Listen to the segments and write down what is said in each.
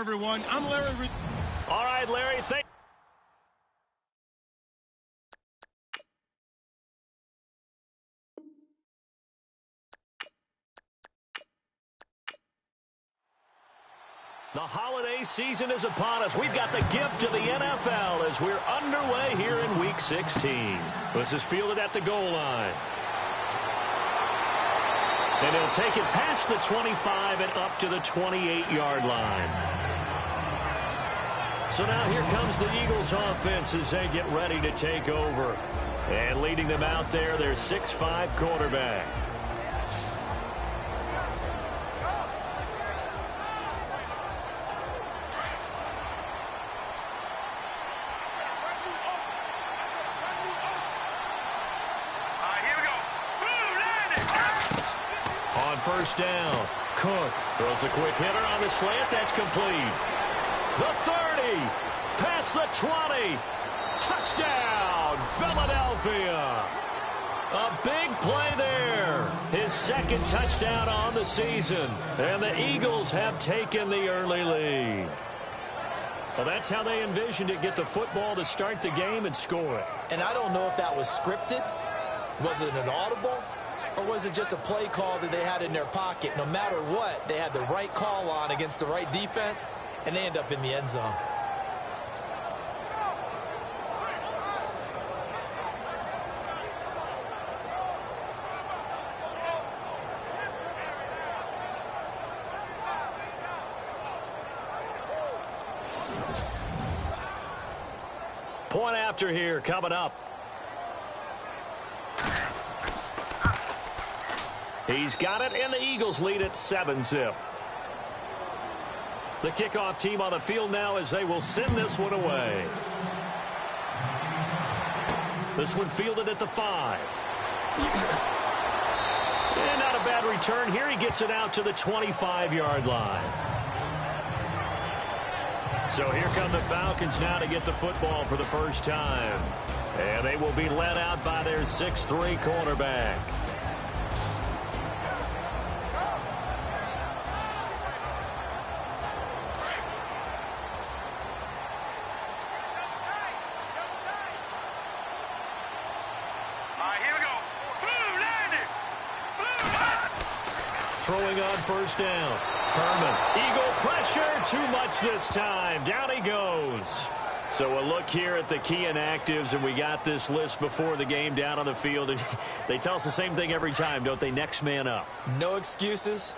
everyone. I'm Larry. All right, Larry, thank The holiday season is upon us. We've got the gift of the NFL as we're underway here in Week 16. This is fielded at the goal line. And he'll take it past the 25 and up to the 28-yard line. So now here comes the Eagles offense as they get ready to take over. And leading them out there, their 6'5" quarterback. First down. Cook throws a quick hitter on the slant. That's complete. The 30. Past the 20. Touchdown, Philadelphia. A big play there. His second touchdown on the season. And the Eagles have taken the early lead. Well, that's how they envisioned it. Get the football to start the game and score it. And I don't know if that was scripted. Was it an audible? Or was it just a play call that they had in their pocket? No matter what, they had the right call on against the right defense, and they end up in the end zone. Point after here coming up. He's got it, and the Eagles lead at 7-zip. The kickoff team on the field now as they will send this one away. This one fielded at the 5. And not a bad return here. He gets it out to the 25-yard line. So here come the Falcons now to get the football for the first time. And they will be led out by their 6'3" quarterback. Throwing on first down. Herman. Eagle pressure. Too much this time. Down he goes. So a look here at the key inactives, and we got this list before the game down on the field. And they tell us the same thing every time, don't they? Next man up. No excuses.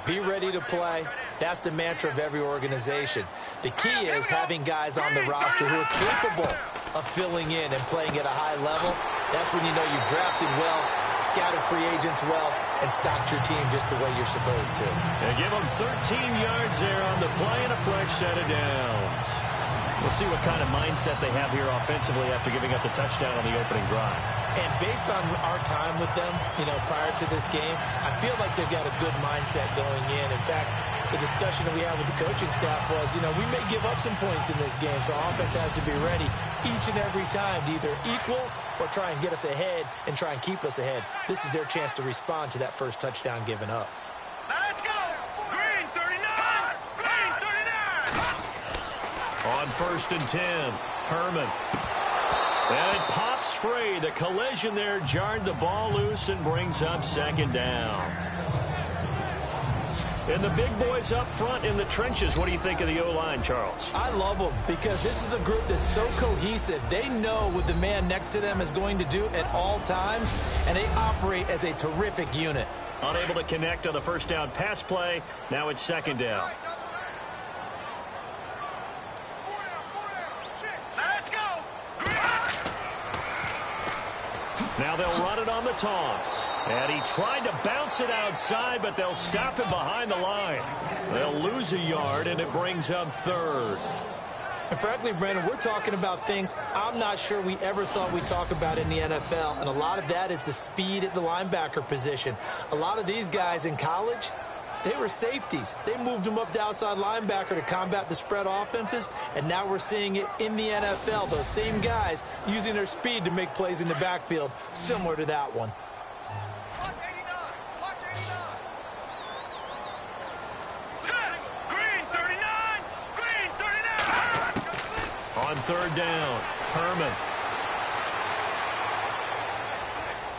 Be ready to play. That's the mantra of every organization. The key is having guys on the roster who are capable of filling in and playing at a high level. That's when you know you've drafted well, scouted free agents well, and stocked your team just the way you're supposed to. They give them 13 yards there on the play and a fresh set of downs. We'll see what kind of mindset they have here offensively after giving up the touchdown on the opening drive. And based on our time with them, prior to this game, I feel like they've got a good mindset going in. In fact, the discussion that we had with the coaching staff was, we may give up some points in this game, so our offense has to be ready each and every time to either equal or try and get us ahead and try and keep us ahead. This is their chance to respond to that first touchdown given up. Let's go! Green 39! Green 39! On 1st and 10, Herman. And it pops free. The collision there jarred the ball loose and brings up second down. And the big boys up front in the trenches. What do you think of the O-line, Charles? I love them because this is a group that's so cohesive. They know what the man next to them is going to do at all times, and they operate as a terrific unit. Unable to connect on the first down pass play. Now it's second down. Let's go! Now they'll run it on the toss. And he tried to bounce it outside, but they'll stop him behind the line. They'll lose a yard, and it brings up third. And frankly, Brandon, we're talking about things I'm not sure we ever thought we'd talk about in the NFL. And a lot of that is the speed at the linebacker position. A lot of these guys in college, they were safeties. They moved them up to outside linebacker to combat the spread offenses, and now we're seeing it in the NFL. Those same guys using their speed to make plays in the backfield, similar to that one. Green 39! third down. Herman.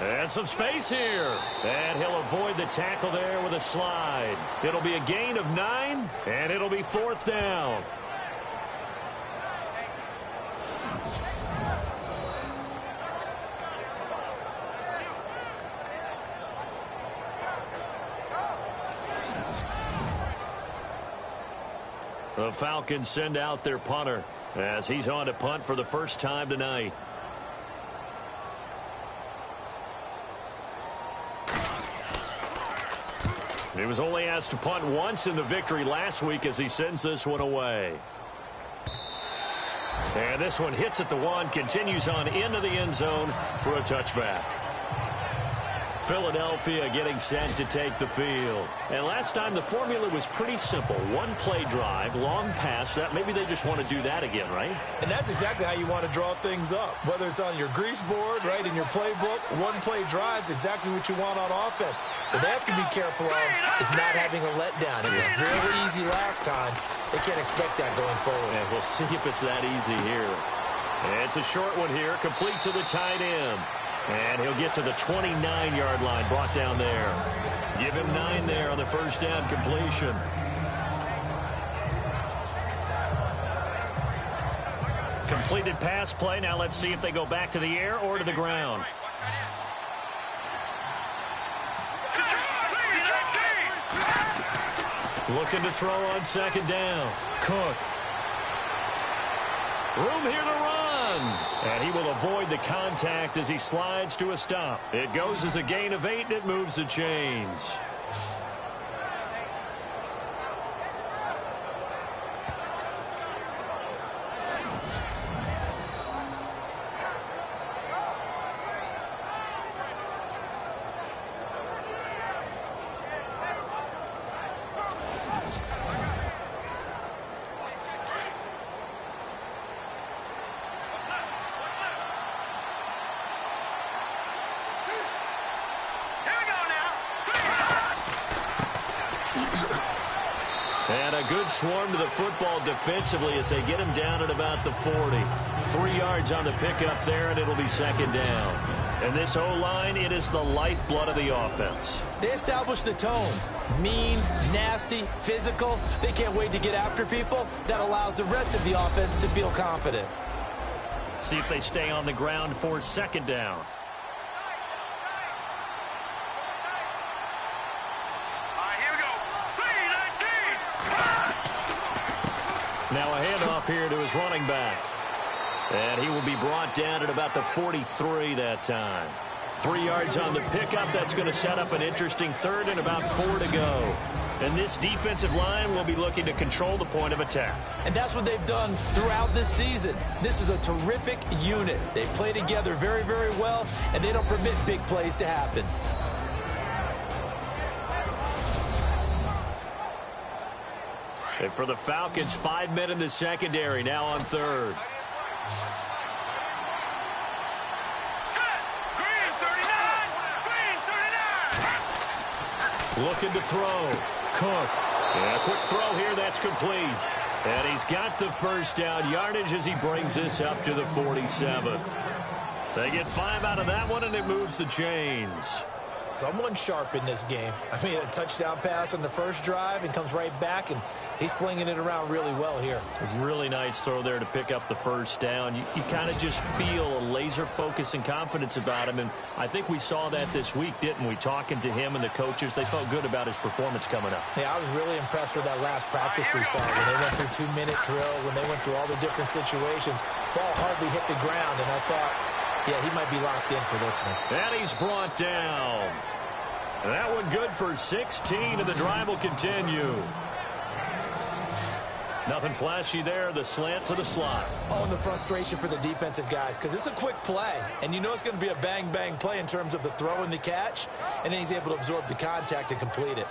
And some space here. And he'll avoid the tackle there with a slide. It'll be a gain of 9, and it'll be fourth down. The Falcons send out their punter as he's on to punt for the first time tonight. He was only asked to punt once in the victory last week as he sends this one away. And this one hits at the 1, continues on into the end zone for a touchback. Philadelphia getting set to take the field. And last time the formula was pretty simple. One play drive, long pass. That maybe they just want to do that again, right? And that's exactly how you want to draw things up. Whether it's on your grease board, right, in your playbook, one play drive's exactly what you want on offense. What they have to be careful of is not having a letdown. It was very easy last time. They can't expect that going forward. And we'll see if it's that easy here. And it's a short one here, complete to the tight end. And he'll get to the 29-yard line, brought down there. Give him 9 there on the first down completion. Completed pass play. Now let's see if they go back to the air or to the ground. Looking to throw on second down. Cook. Room here to run. And he will avoid the contact as he slides to a stop. It goes as a gain of 8, and it moves the chains. And a good swarm to the football defensively as they get him down at about the 40. 3 yards on the pickup there, and it'll be second down. And this O-line, it is the lifeblood of the offense. They establish the tone. Mean, nasty, physical. They can't wait to get after people. That allows the rest of the offense to feel confident. See if they stay on the ground for second down. Now a handoff here to his running back. And he will be brought down at about the 43 that time. 3 yards on the pickup. That's going to set up an interesting third and about 4 to go. And this defensive line will be looking to control the point of attack. And that's what they've done throughout this season. This is a terrific unit. They play together very, very well, and they don't permit big plays to happen. And for the Falcons, 5 men in the secondary, now on third. Green 39! Green 39! Looking to throw. Cook. And a quick throw here, that's complete. And he's got the first down yardage as he brings this up to the 47. They get 5 out of that one, and it moves the chains. Someone sharp in this game. I mean, a touchdown pass on the first drive and comes right back, and he's flinging it around really well here. Really nice throw there to pick up the first down. You kind of just feel a laser focus and confidence about him, and I think we saw that this week, didn't we? Talking to him and the coaches, they felt good about his performance coming up. Yeah, I was really impressed with that last practice we saw when they went through 2-minute drill, when they went through all the different situations. Ball hardly hit the ground, and I thought, yeah, he might be locked in for this one. And he's brought down. That one good for 16, and the drive will continue. Nothing flashy there. The slant to the slot. Oh, and the frustration for the defensive guys, because it's a quick play, and you know it's going to be a bang-bang play in terms of the throw and the catch, and then he's able to absorb the contact and complete it.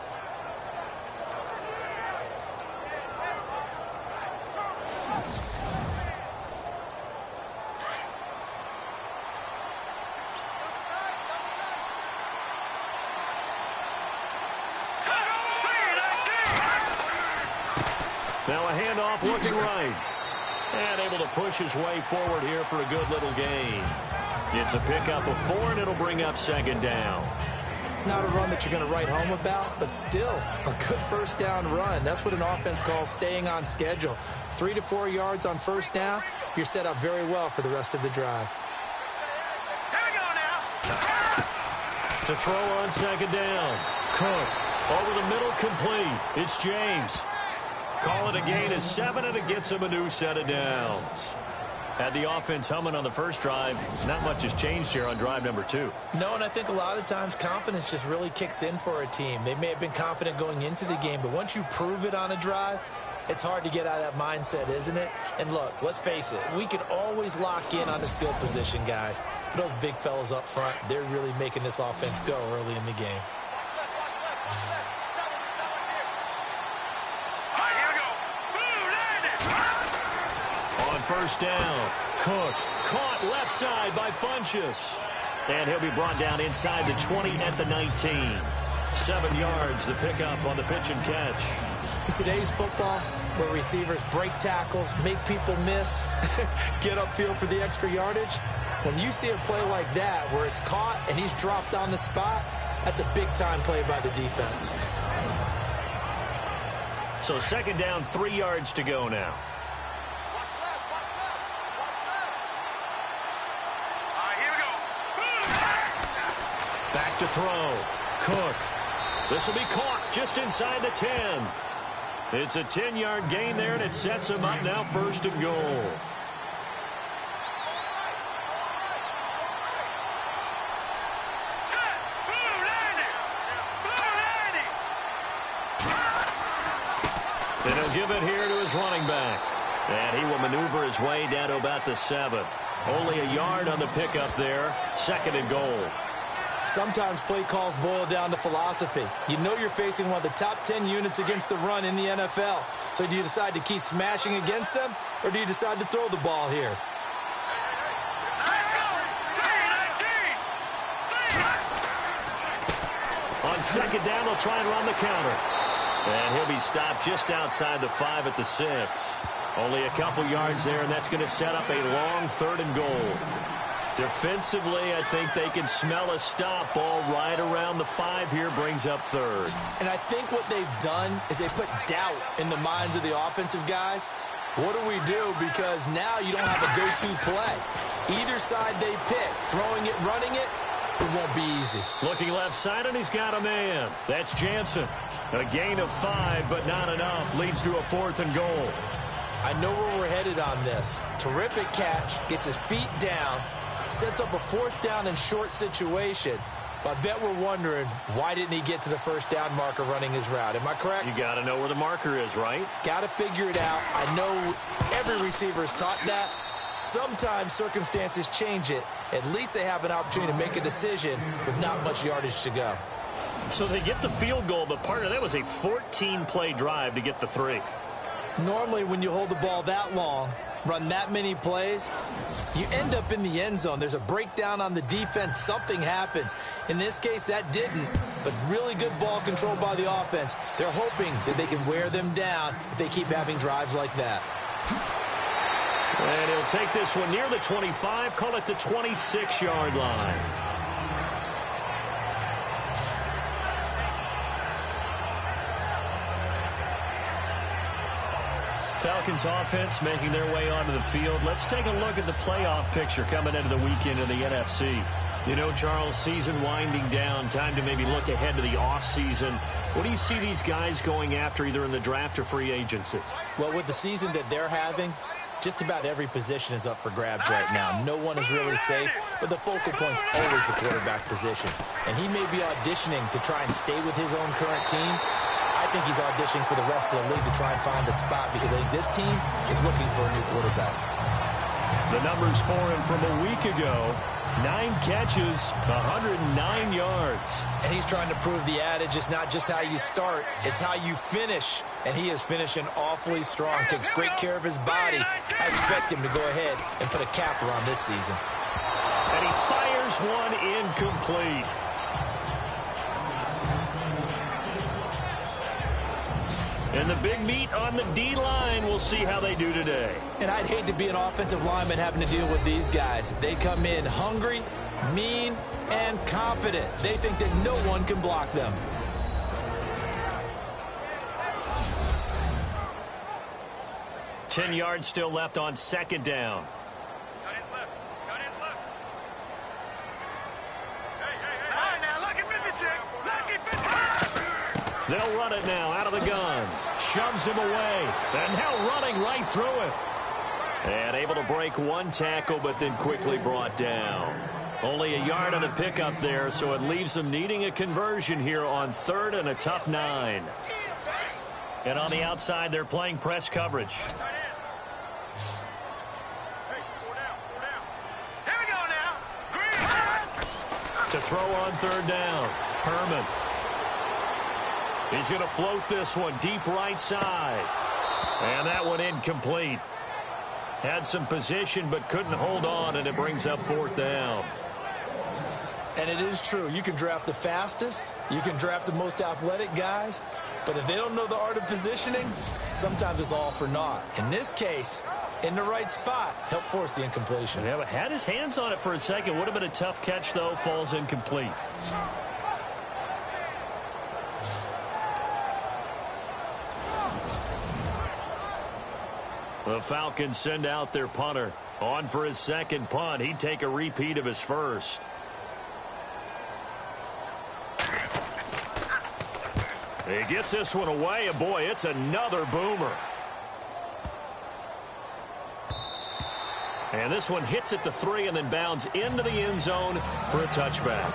Now a handoff looking right. And able to push his way forward here for a good little gain. It's a pickup of 4, and it'll bring up second down. Not a run that you're going to write home about, but still a good first down run. That's what an offense calls staying on schedule. 3 to 4 yards on first down, you're set up very well for the rest of the drive. Here we go now. To throw on second down. Cook over the middle, complete. It's James. Call it a gain of 7, and it gets him a new set of downs. Had the offense humming on the first drive. Not much has changed here on drive number 2. No, and I think a lot of times confidence just really kicks in for a team. They may have been confident going into the game, but once you prove it on a drive, it's hard to get out of that mindset, isn't it? And look, let's face it, we can always lock in on this field position, guys. For those big fellas up front, they're really making this offense go early in the game. First down. Cook caught left side by Funchess. And he'll be brought down inside the 20 at the 19. 7 yards, the pickup on the pitch and catch. In today's football, where receivers break tackles, make people miss, get upfield for the extra yardage, when you see a play like that where it's caught and he's dropped on the spot, that's a big-time play by the defense. So second down, 3 yards to go now. Back to throw. Cook. This will be caught just inside the 10. It's a 10-yard gain there, and it sets him up now first and goal. And he'll give it here to his running back. And he will maneuver his way down to about the 7. Only a yard on the pickup there. Second and goal. Sometimes play calls boil down to philosophy. You know you're facing one of the top 10 units against the run in the NFL. So do you decide to keep smashing against them, or do you decide to throw the ball here? On second down, they'll try and run the counter. And he'll be stopped just outside the 5 at the 6. Only a couple yards there, and that's going to set up a long third and goal. Defensively, I think they can smell a stop ball right around the 5 here, brings up third. And I think what they've done is they put doubt in the minds of the offensive guys. What do we do? Because now you don't have a go-to play. Either side they pick, throwing it, running it, it won't be easy. Looking left side, and he's got a man. That's Jansen. A gain of 5, but not enough. Leads to a 4th and goal. I know where we're headed on this. Terrific catch, gets his feet down, sets up a 4th down and short situation. But I bet we're wondering, why didn't he get to the first down marker running his route? Am I correct? You got to know where the marker is, right? Got to figure it out. I know every receiver is taught that. Sometimes circumstances change it. At least they have an opportunity to make a decision with not much yardage to go. So they get the field goal, but part of that was a 14-play drive to get the 3. Normally, when you hold the ball that long, run that many plays, you end up in the end zone. There's a breakdown on the defense. Something happens. In this case, that didn't, but really good ball control by the offense. They're hoping that they can wear them down if they keep having drives like that. And he'll take this one near the 25, call it the 26-yard line. Falcons offense making their way onto the field. Let's take a look at the playoff picture coming into the weekend in the NFC. You know, Charles, season winding down, time to maybe look ahead to the offseason. What do you see these guys going after either in the draft or free agency? Well, with the season that they're having, just about every position is up for grabs right now. No one is really safe, but the focal point's always the quarterback position. And he may be auditioning to try and stay with his own current team. I think he's auditioning for the rest of the league to try and find a spot because I think this team is looking for a new quarterback. The numbers for him from a week ago, 9 catches, 109 yards. And he's trying to prove the adage, it's not just how you start, it's how you finish. And he is finishing awfully strong, takes great care of his body. I expect him to go ahead and put a capper on this season. And he fires one incomplete. And the big meat on the D-line, we'll see how they do today. And I'd hate to be an offensive lineman having to deal with these guys. They come in hungry, mean, and confident. They think that no one can block them. Ten yards still left on second down. Cut in left. Cut in left. Hey. All right, now, look at 56. Look at 55. They'll run it now out of the gun. Shoves him away. And now running right through it. And able to break one tackle, but then quickly brought down. Only a yard on the pickup there, so it leaves them needing a conversion here on third and a tough 9. And on the outside, they're playing press coverage. To throw on third down. Herman. He's going to float this one deep right side. And that one incomplete. Had some position but couldn't hold on, and it brings up fourth down. And it is true. You can draft the fastest. You can draft the most athletic guys. But if they don't know the art of positioning, sometimes it's all for naught. In this case, in the right spot, help force the incompletion. Yeah, but had his hands on it for a second. Would have been a tough catch, though. Falls incomplete. The Falcons send out their punter. On for his second punt. He'd take a repeat of his first. He gets this one away, and boy, it's another boomer. And this one hits at the 3 and then bounds into the end zone for a touchback.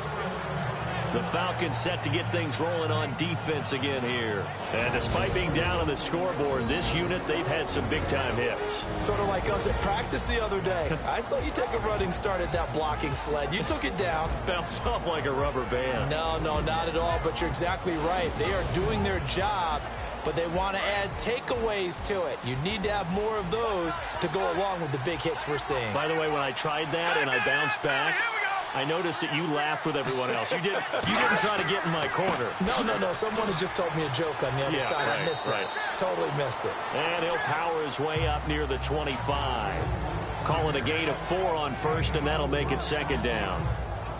The Falcons set to get things rolling on defense again here. And despite being down on the scoreboard, this unit, they've had some big-time hits. Sort of like us at practice the other day. I saw you take a running start at that blocking sled. You took it down. Bounced off like a rubber band. No, not at all, but you're exactly right. They are doing their job, but they want to add takeaways to it. You need to have more of those to go along with the big hits we're seeing. By the way, when I tried that and I bounced back, I noticed that you laughed with everyone else. You didn't try to get in my corner. No. Someone had just told me a joke on the other side. Right, I missed that. Totally missed it. And he'll power his way up near the 25. Calling a gain of 4 on first, and that'll make it second down.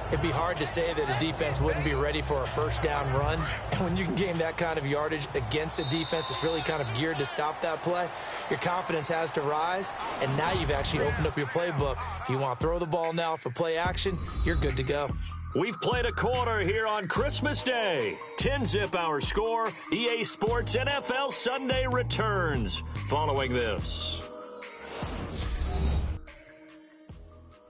It'd be hard to say that a defense wouldn't be ready for a first down run. And when you can gain that kind of yardage against a defense that's really kind of geared to stop that play, your confidence has to rise. And now you've actually opened up your playbook. If you want to throw the ball now for play action, you're good to go. We've played a quarter here on Christmas Day. 10-zip our score. EA Sports NFL Sunday returns following this.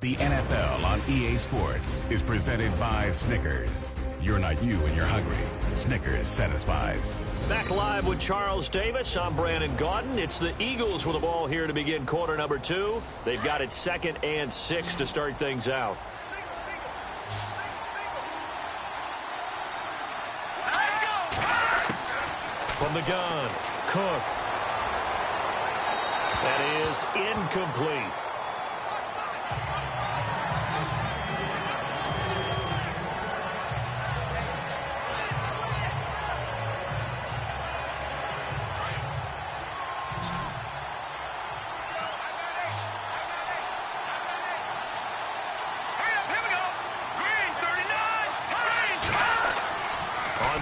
The NFL on EA Sports is presented by Snickers. You're not you and you're hungry. Snickers satisfies. Back live with Charles Davis. I'm Brandon Gaudin. It's the Eagles with the ball here to begin quarter number 2. They've got it 2nd and 6 to start things out. From the gun, Cook. That is incomplete.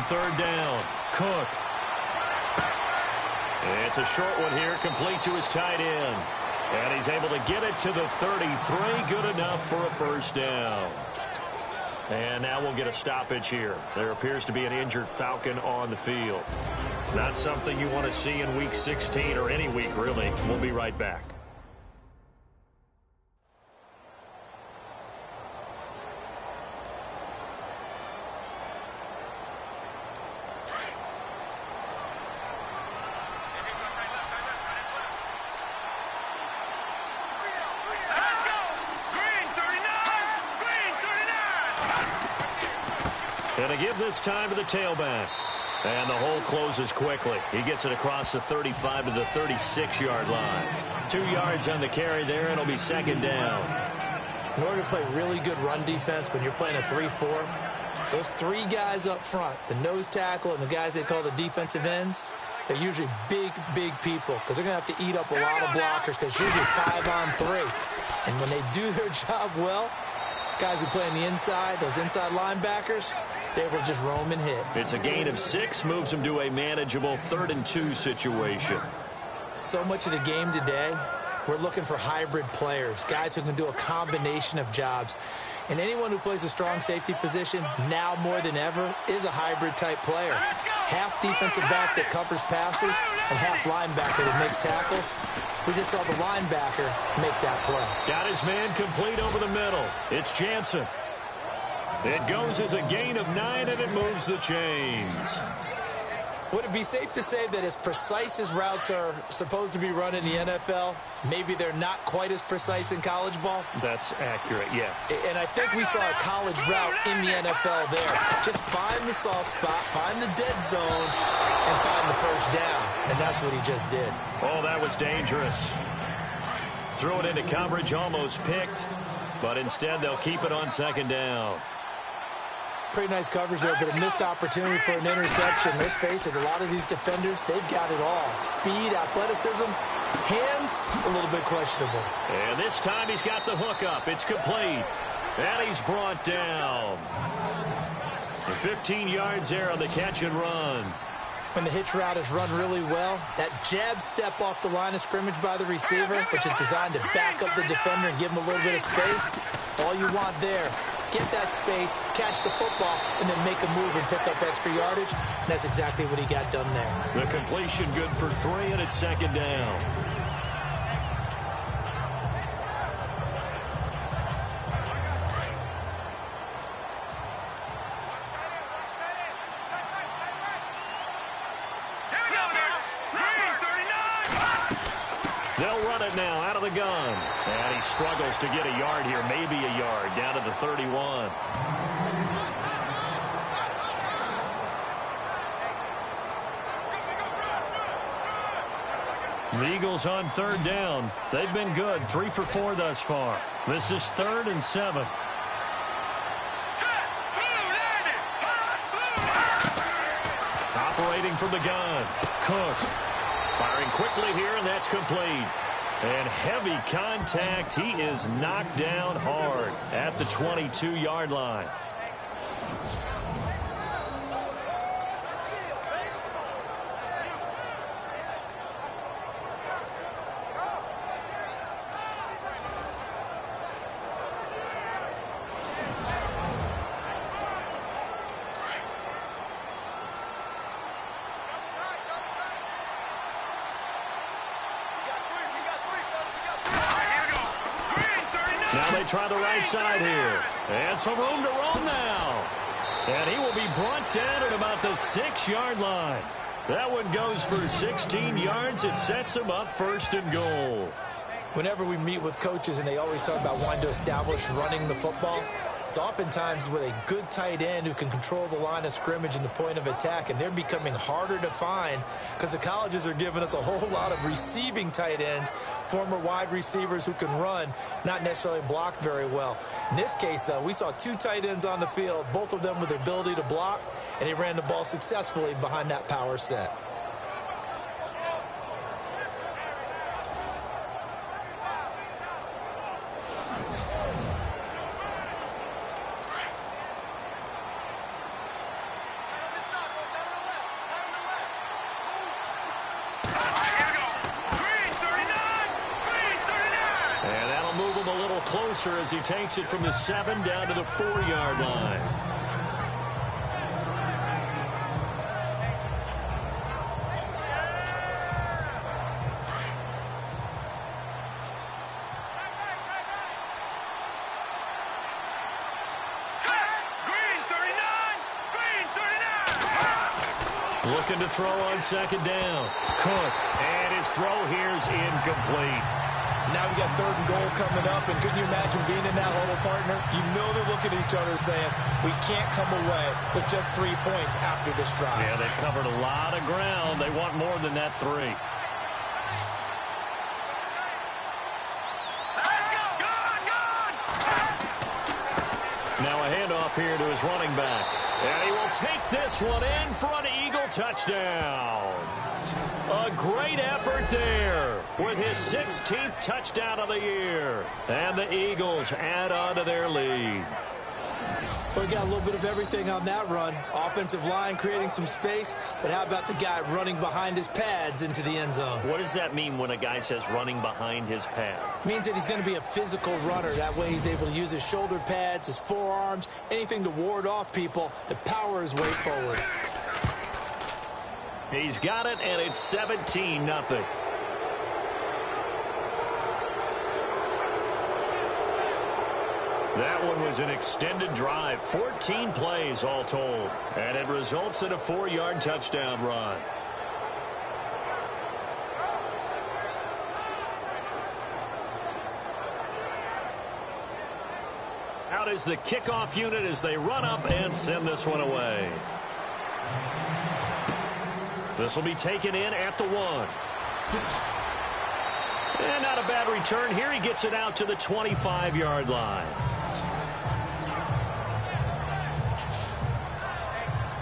Third down, Cook. It's a short one here, complete to his tight end. And he's able to get it to the 33, good enough for a first down. And now we'll get a stoppage here. There appears to be an injured Falcon on the field. Not something you want to see in Week 16 or any week, really. We'll be right back. And to give this time to the tailback. And the hole closes quickly. He gets it across the 35 to the 36-yard line. 2 yards on the carry there, and it'll be second down. In order to play really good run defense when you're playing a 3-4, Those three guys up front, the nose tackle and the guys they call the defensive ends, they're usually big, big people because they're going to have to eat up a lot of blockers because usually 5-on-3. And when they do their job well, guys who play on the inside, those inside linebackers, they will just roam and hit. It's a gain of 6, moves them to a manageable 3rd-and-2 situation. So much of the game today, we're looking for hybrid players, guys who can do a combination of jobs. And anyone who plays a strong safety position, now more than ever, is a hybrid-type player. Half defensive back that covers passes and half linebacker that makes tackles. We just saw the linebacker make that play. Got his man complete over the middle. It's Jansen. It goes as a gain of 9, and it moves the chains. Would it be safe to say that as precise as routes are supposed to be run in the NFL, maybe they're not quite as precise in college ball? That's accurate, yeah. And I think we saw a college route in the NFL there. Just find the soft spot, find the dead zone, and find the first down. And that's what he just did. Oh, that was dangerous. Threw it into coverage, almost picked, but instead they'll keep it on 2nd down. Pretty nice coverage there, but a missed opportunity for an interception. Let's face it, a lot of these defenders, they've got it all. Speed, athleticism, hands, a little bit questionable. And this time he's got the hook up. It's complete. And he's brought down. 15 yards there on the catch and run. When the hitch route is run really well, that jab step off the line of scrimmage by the receiver, which is designed to back up the defender and give him a little bit of space, all you want there, get that space, catch the football, and then make a move and pick up extra yardage. And that's exactly what he got done there. The completion good for 3, and it's 2nd down. They'll run it now out of the gun. And he struggles to get a yard here, maybe a yard, down to the 31. The Eagles on 3rd down. They've been good, 3 for 4 thus far. This is 3rd and 7. Operating from the gun. Cook. Firing quickly here, and that's complete. And heavy contact. He is knocked down hard at the 22-yard line. They try the right side here. And some room to roam now. And he will be brought down at about the 6-yard line. That one goes for 16 yards. It sets him up 1st and goal. Whenever we meet with coaches and they always talk about wanting to establish running the football, it's oftentimes with a good tight end who can control the line of scrimmage and the point of attack, and they're becoming harder to find because the colleges are giving us a whole lot of receiving tight ends, former wide receivers who can run, not necessarily block very well. In this case, though, we saw 2 tight ends on the field, both of them with the ability to block, and he ran the ball successfully behind that power set. Closer as he takes it from the 7 down to the 4-yard line. Looking to throw on 2nd down. Cook, and his throw here is incomplete. Now we got 3rd and goal coming up, and couldn't you imagine being in that huddle, partner? You know they're looking at each other saying, we can't come away with just 3 points after this drive. Yeah, they've covered a lot of ground. They want more than that 3. Now a handoff off here to his running back. And he will take this one in for an Eagle touchdown. A great effort there with his 16th touchdown of the year. And the Eagles add on to their lead. We got a little bit of everything on that run. Offensive line creating some space, but how about the guy running behind his pads into the end zone? What does that mean when a guy says running behind his pad? It means that he's going to be a physical runner. That way he's able to use his shoulder pads, his forearms, anything to ward off people to power his way forward. He's got it, and it's 17-0. That one was an extended drive, 14 plays all told, and it results in a 4-yard touchdown run. Out is the kickoff unit as they run up and send this one away. This will be taken in at the 1. And not a bad return here. He gets it out to the 25-yard line.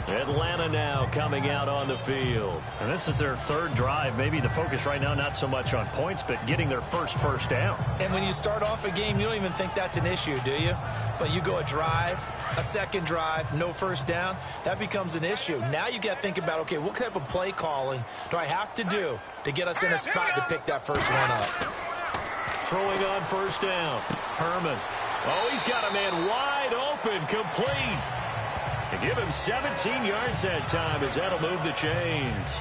Atlanta now coming out on the field. And this is their third drive. Maybe the focus right now not so much on points, but getting their first down. And when you start off a game, you don't even think that's an issue, do you? But you go a drive, a second drive, no first down, that becomes an issue. Now you got to think about, okay, what type of play calling do I have to do to get us in a spot to pick that first one up? Throwing on first down. Herman. Oh, he's got a man wide open, complete. And give him 17 yards that time as that'll move the chains.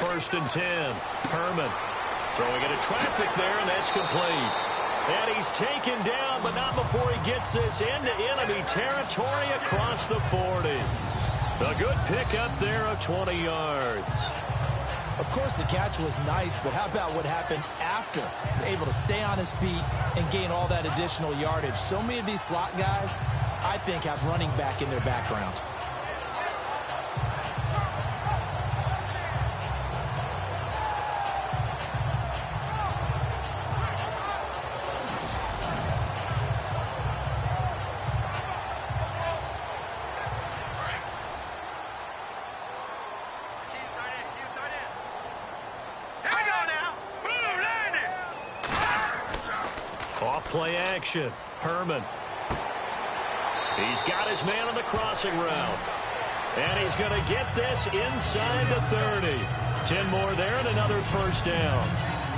First and 10. Herman throwing into traffic there, and that's complete. And he's taken down, but not before he gets this into enemy territory across the 40. A good pickup there of 20 yards. Of course, the catch was nice, but how about what happened after? Able to stay on his feet and gain all that additional yardage. So many of these slot guys, I think, have running back in their background. Play action. Herman. He's got his man on the crossing route. And he's going to get this inside the 30. 10 more there and another first down.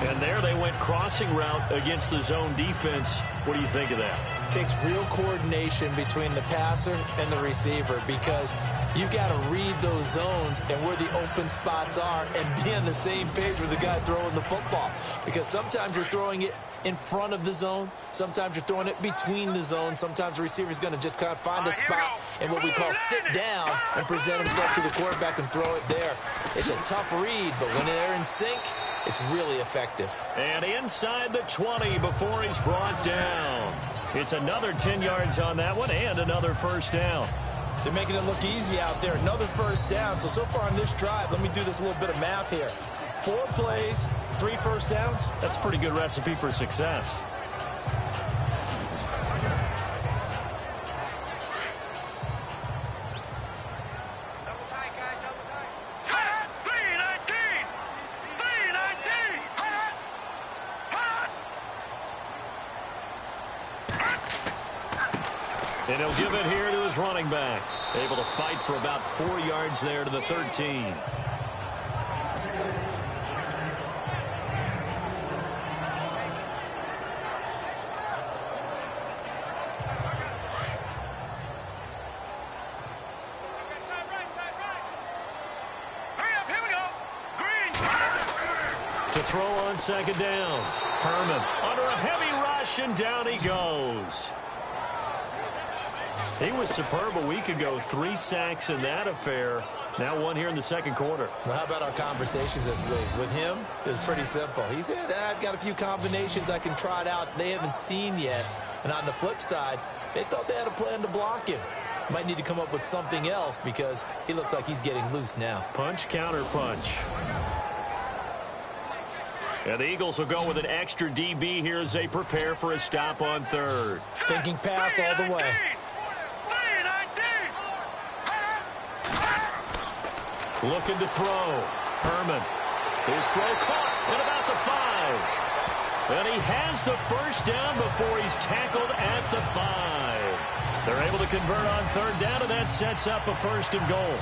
And there they went crossing route against the zone defense. What do you think of that? Takes real coordination between the passer and the receiver because you got to read those zones and where the open spots are and be on the same page with the guy throwing the football. Because sometimes you're throwing it in front of the zone. Sometimes you're throwing it between the zones. Sometimes the receiver's going to just kind of find a spot and what we call sit down and present himself to the quarterback and throw it there. It's a tough read, but when they're in sync, it's really effective. And inside the 20 before he's brought down. It's another 10 yards on that one and another first down. They're making it look easy out there. Another first down. So far on this drive, let me do this little bit of math here. 4 plays, 3 first downs. That's a pretty good recipe for success. And he'll give it here to his running back. Able to fight for about 4 yards there to the 13. To throw on second down. Herman under a heavy rush, and down he goes. He was superb a week ago. 3 sacks in that affair. Now 1 here in the second quarter. Well, how about our conversations this week? With him, it was pretty simple. He said, I've got a few combinations I can try it out they haven't seen yet. And on the flip side, they thought they had a plan to block him. Might need to come up with something else because he looks like he's getting loose now. Punch, counter punch. And the Eagles will go with an extra DB here as they prepare for a stop on third. Thinking pass all the way. Looking to throw. Herman. His throw caught at about the 5. And he has the first down before he's tackled at the 5. They're able to convert on third down, and that sets up a 1st and goal.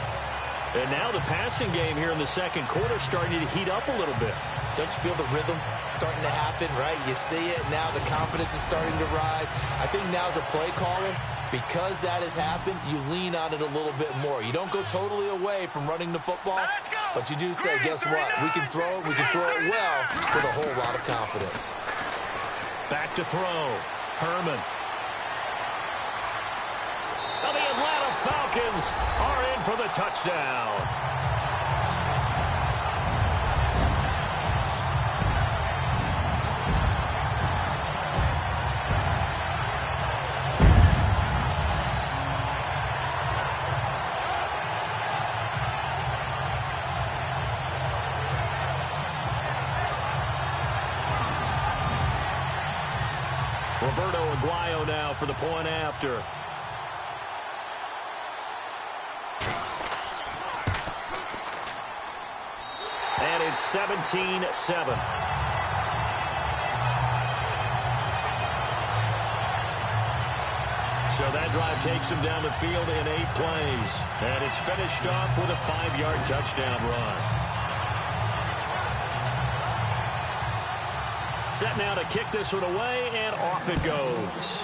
And now the passing game here in the second quarter starting to heat up a little bit. Don't you feel the rhythm starting to happen, right? You see it. Now the confidence is starting to rise. I think now as a play caller, because that has happened, you lean on it a little bit more. You don't go totally away from running the football, but you do say, guess what? We can throw it. We can throw it well with a whole lot of confidence. Back to throw. Herman. And the Atlanta Falcons are in for the touchdown. Roberto Aguayo now for the point after. And it's 17-7. So that drive takes him down the field in 8 plays. And it's finished off with a 5-yard touchdown run. Set now to kick this one away, and off it goes.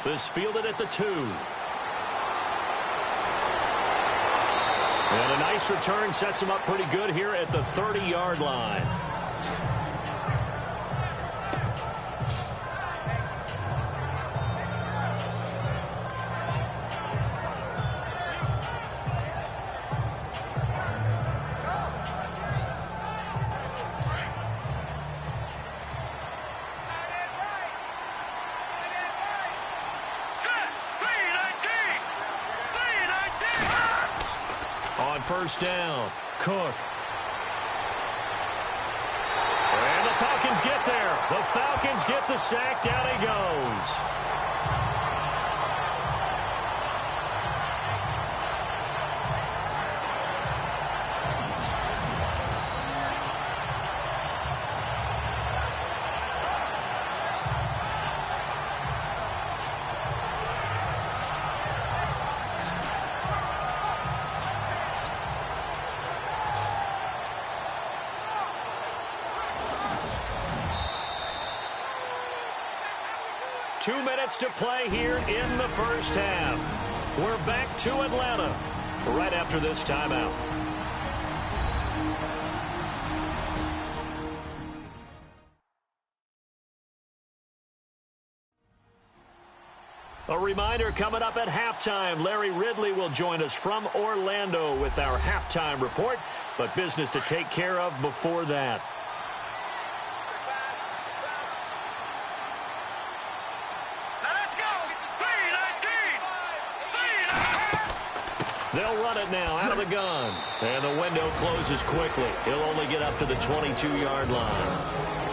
This fielded at the 2. And a nice return sets him up pretty good here at the 30-yard line. First down. Cook. And the Falcons get there. The Falcons get the sack. Down he goes. Two minutes to play here in the first half. We're back to Atlanta right after this timeout. A reminder coming up at halftime. Larry Ridley will join us from Orlando with our halftime report, but business to take care of before that. They'll run it now out of the gun. And the window closes quickly. He'll only get up to the 22-yard line.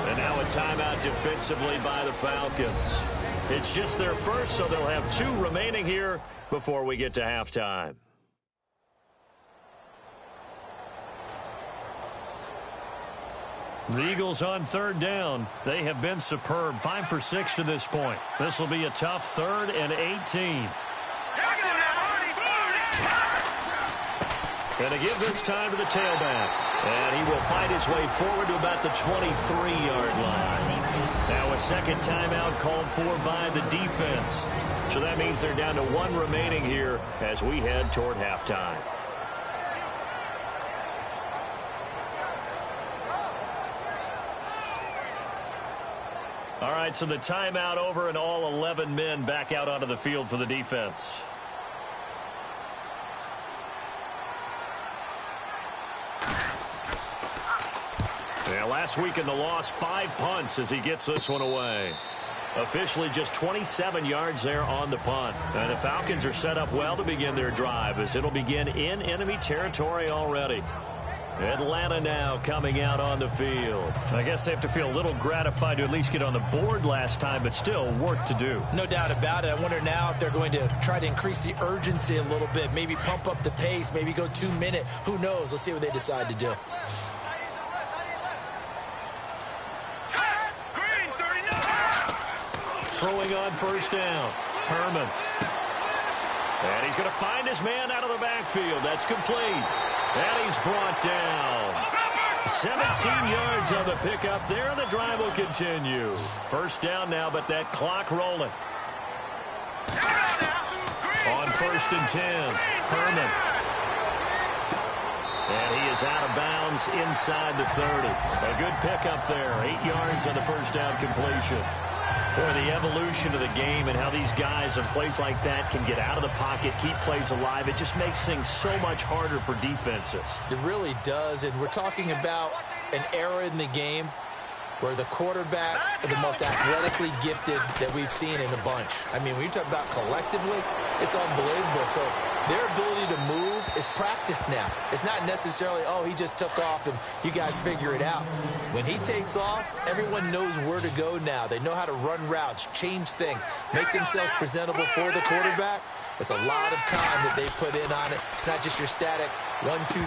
And now a timeout defensively by the Falcons. It's just their first, so they'll have 2 remaining here before we get to halftime. The Eagles on third down. They have been superb. 5 for 6 to this point. This will be a tough 3rd and 18. And to give this time to the tailback. And he will find his way forward to about the 23-yard line. Now a second timeout called for by the defense. So that means they're down to 1 remaining here as we head toward halftime. All right, so the timeout over and all 11 men back out onto the field for the defense. Yeah, last week in the loss, 5 punts as he gets this one away. Officially just 27 yards there on the punt. And the Falcons are set up well to begin their drive as it'll begin in enemy territory already. Atlanta now coming out on the field. I guess they have to feel a little gratified to at least get on the board last time, but still work to do. No doubt about it. I wonder now if they're going to try to increase the urgency a little bit, maybe pump up the pace, maybe go 2-minute. Who knows? Let's see what they decide to do. Throwing on first down. Herman. And he's going to find his man out of the backfield. That's complete. And he's brought down. 17 yards on the pickup there, and the drive will continue. First down now, but that clock rolling. On 1st and 10, Herman. And he is out of bounds inside the 30. A good pickup there. 8 yards on the first down completion. Boy, the evolution of the game and how these guys in plays like that can get out of the pocket, keep plays alive, it just makes things so much harder for defenses. It really does, and we're talking about an era in the game where the quarterbacks are the most athletically gifted that we've seen in a bunch. I mean, when you talk about collectively, it's unbelievable. So their ability to move is practiced now. It's not necessarily, oh, he just took off and you guys figure it out. When he takes off, everyone knows where to go now. They know how to run routes, change things, make themselves presentable for the quarterback. It's a lot of time that they put in on it. It's not just your static 1, 2, 3.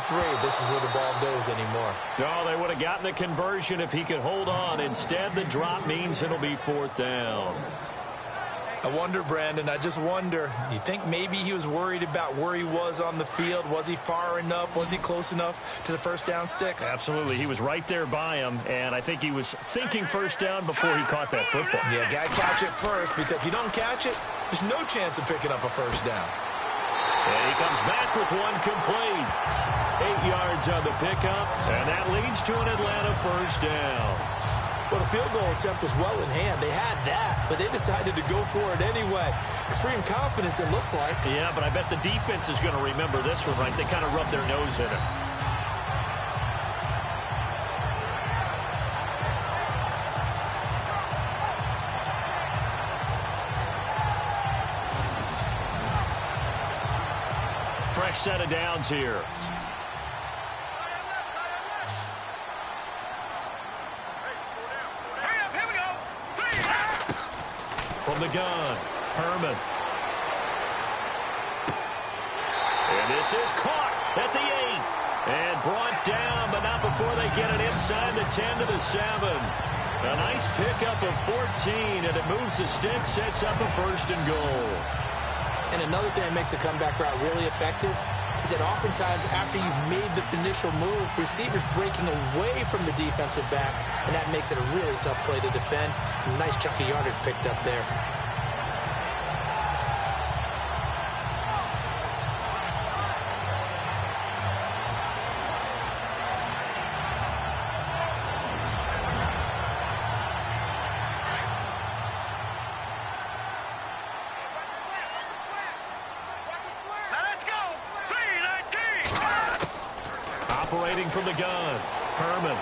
This is where the ball goes anymore. No, they would have gotten the conversion if he could hold on. Instead, the drop means it'll be 4th down. I wonder, Brandon, I just wonder, you think maybe he was worried about where he was on the field? Was he far enough? Was he close enough to the first down sticks? Absolutely. He was right there by him, and I think he was thinking first down before he caught that football. Yeah, got to catch it first, because if you don't catch it, there's no chance of picking up a first down. And he comes back with one complete. 8 yards on the pickup, and that leads to an Atlanta first down. Well, the field goal attempt was well in hand. They had that, but they decided to go for it anyway. Extreme confidence, it looks like. Yeah, but I bet the defense is going to remember this one, right? They kind of rubbed their nose in it. Fresh set of downs here. From the gun, Herman. And this is caught at the 8. And brought down, but not before they get it inside the 10 to the 7. A nice pickup of 14, and it moves the stick, sets up a 1st and goal. And another thing that makes the comeback route really effective is that oftentimes after you've made the initial move, receivers breaking away from the defensive back, and that makes it a really tough play to defend. A nice chunk of yardage picked up there. Operating from the gun, Herman.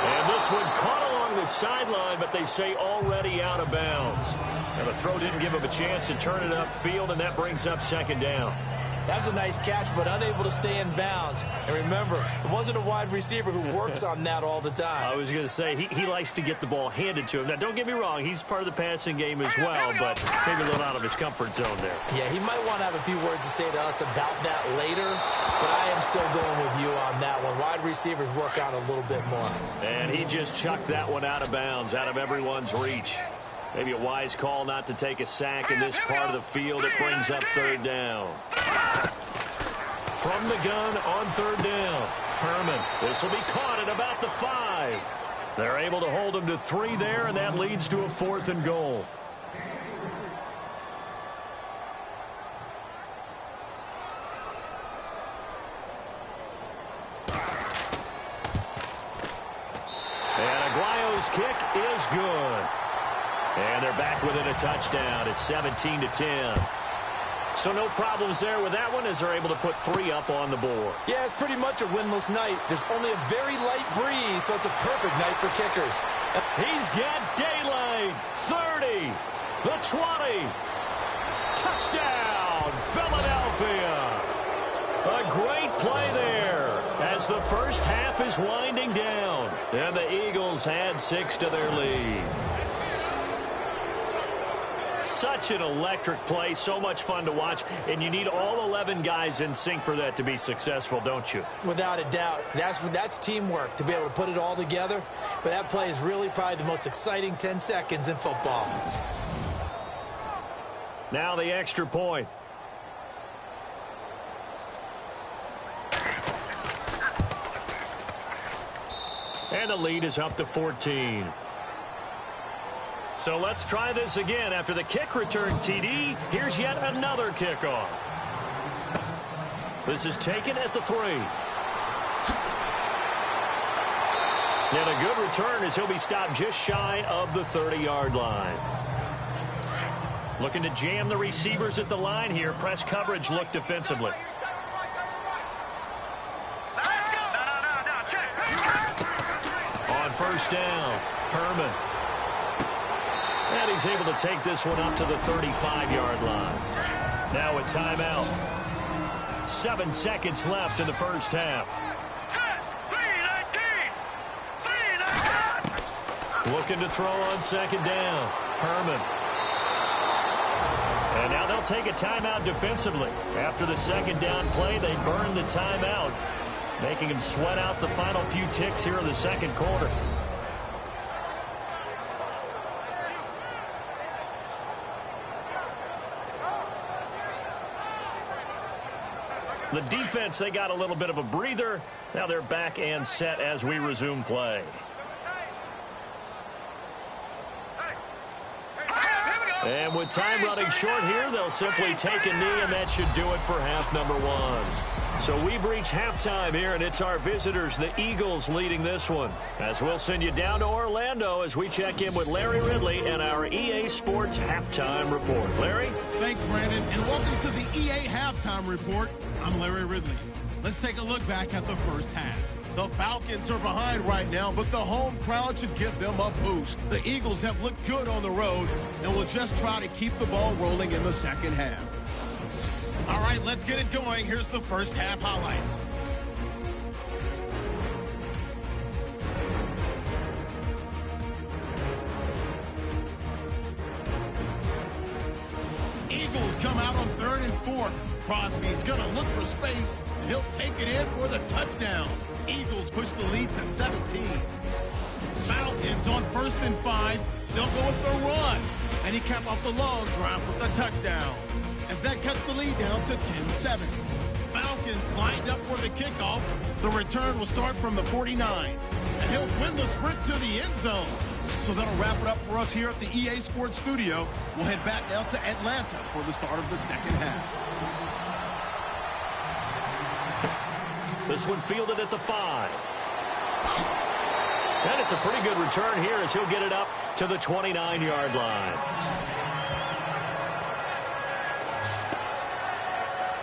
And this one caught along the sideline, but they say already out of bounds. And the throw didn't give him a chance to turn it upfield, and that brings up 2nd down. That's a nice catch, but unable to stay in bounds. And remember, it wasn't a wide receiver who works on that all the time. I was going to say, he likes to get the ball handed to him. Now, don't get me wrong, he's part of the passing game as well, but maybe a little out of his comfort zone there. Yeah, he might want to have a few words to say to us about that later, but I am still going with you on that one. Wide receivers work out a little bit more. And he just chucked that one out of bounds, out of everyone's reach. Maybe a wise call not to take a sack in this part of the field. It brings up 3rd down. From the gun on 3rd down, Herman. This will be caught at about the 5. They're able to hold him to 3 there, and that leads to a 4th and goal. And Aguayo's kick is good. And they're back within a touchdown. It's 17-10. So no problems there with that one as they're able to put 3 up on the board. Yeah, it's pretty much a winless night. There's only a very light breeze, so it's a perfect night for kickers. He's got daylight. 30. The 20. Touchdown, Philadelphia. A great play there as the first half is winding down. And the Eagles add 6 to their lead. Such an electric play, so much fun to watch, and you need all 11 guys in sync for that to be successful, don't you? Without a doubt. That's teamwork, to be able to put it all together. But that play is really probably the most exciting 10 seconds in football. Now the extra point. And the lead is up to 14. So let's try this again. After the kick return TD, here's yet another kickoff. This is taken at the 3. And a good return as he'll be stopped just shy of the 30-yard line. Looking to jam the receivers at the line here. Press coverage look defensively. On first down, Herman. And he's able to take this one up to the 35-yard line. Now a timeout. 7 seconds left in the first half. Looking to throw on second down. Herman. And now they'll take a timeout defensively. After the second down play, they burn the timeout, making him sweat out the final few ticks here in the second quarter. The defense, they got a little bit of a breather. Now they're back and set as we resume play. And with time running short here, they'll simply take a knee, and that should do it for half number 1. So we've reached halftime here, and it's our visitors, the Eagles, leading this one. As we'll send you down to Orlando as we check in with Larry Ridley and our EA Sports Halftime Report. Larry? Thanks, Brandon, and welcome to the EA Halftime Report. I'm Larry Ridley. Let's take a look back at the first half. The Falcons are behind right now, but the home crowd should give them a boost. The Eagles have looked good on the road and will just try to keep the ball rolling in the second half. All right, let's get it going. Here's the first half highlights. Eagles come out on 3rd and 4. Crosby's going to look for space, and he'll take it in for the touchdown. Eagles push the lead to 17. Falcons on 1st and 5. They'll go with the run, and he capped off the long drive with a touchdown, as that cuts the lead down to 10-7. Falcons lined up for the kickoff. The return will start from the 49, and he'll win the sprint to the end zone. So that'll wrap it up for us here at the EA Sports Studio. We'll head back now to Atlanta for the start of the second half. This one fielded at the 5. And it's a pretty good return here as he'll get it up to the 29-yard line.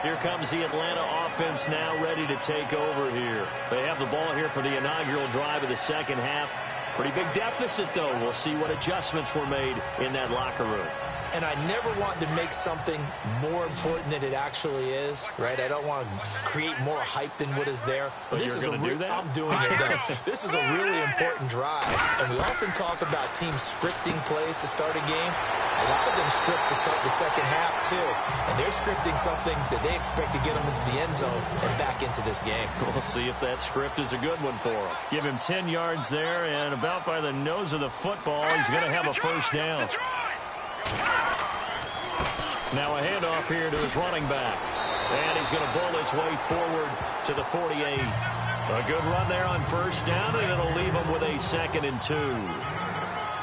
Here comes the Atlanta offense now ready to take over here. They have the ball here for the inaugural drive of the second half. Pretty big deficit, though. We'll see what adjustments were made in that locker room. And I never want to make something more important than it actually is, right? I don't want to create more hype than what is there. But this is going to do that? I'm doing it, though. This is a really important drive. And we often talk about teams scripting plays to start a game. A lot of them script to start the second half, too. And they're scripting something that they expect to get them into the end zone and back into this game. We'll see if that script is a good one for him. Give him 10 yards there, and about by the nose of the football, he's going to have a first down. Now a handoff here to his running back. And he's going to bowl his way forward to the 48. A good run there on first down, and it'll leave him with a 2nd and 2.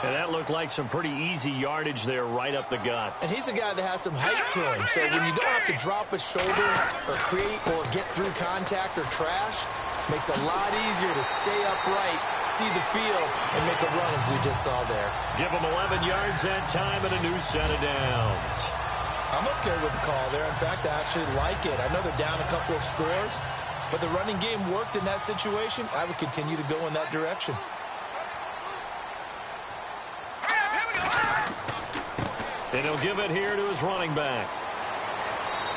And that looked like some pretty easy yardage there right up the gut. And he's a guy that has some height to him. So when you don't have to drop a shoulder or create or get through contact or trash, Makes it a lot easier to stay upright, see the field, and make a run as we just saw there. Give them 11 yards that time and a new set of downs. I'm okay with the call there. In fact, I actually like it. I know they're down a couple of scores, but the running game worked in that situation. I would continue to go in that direction. And he'll give it here to his running back.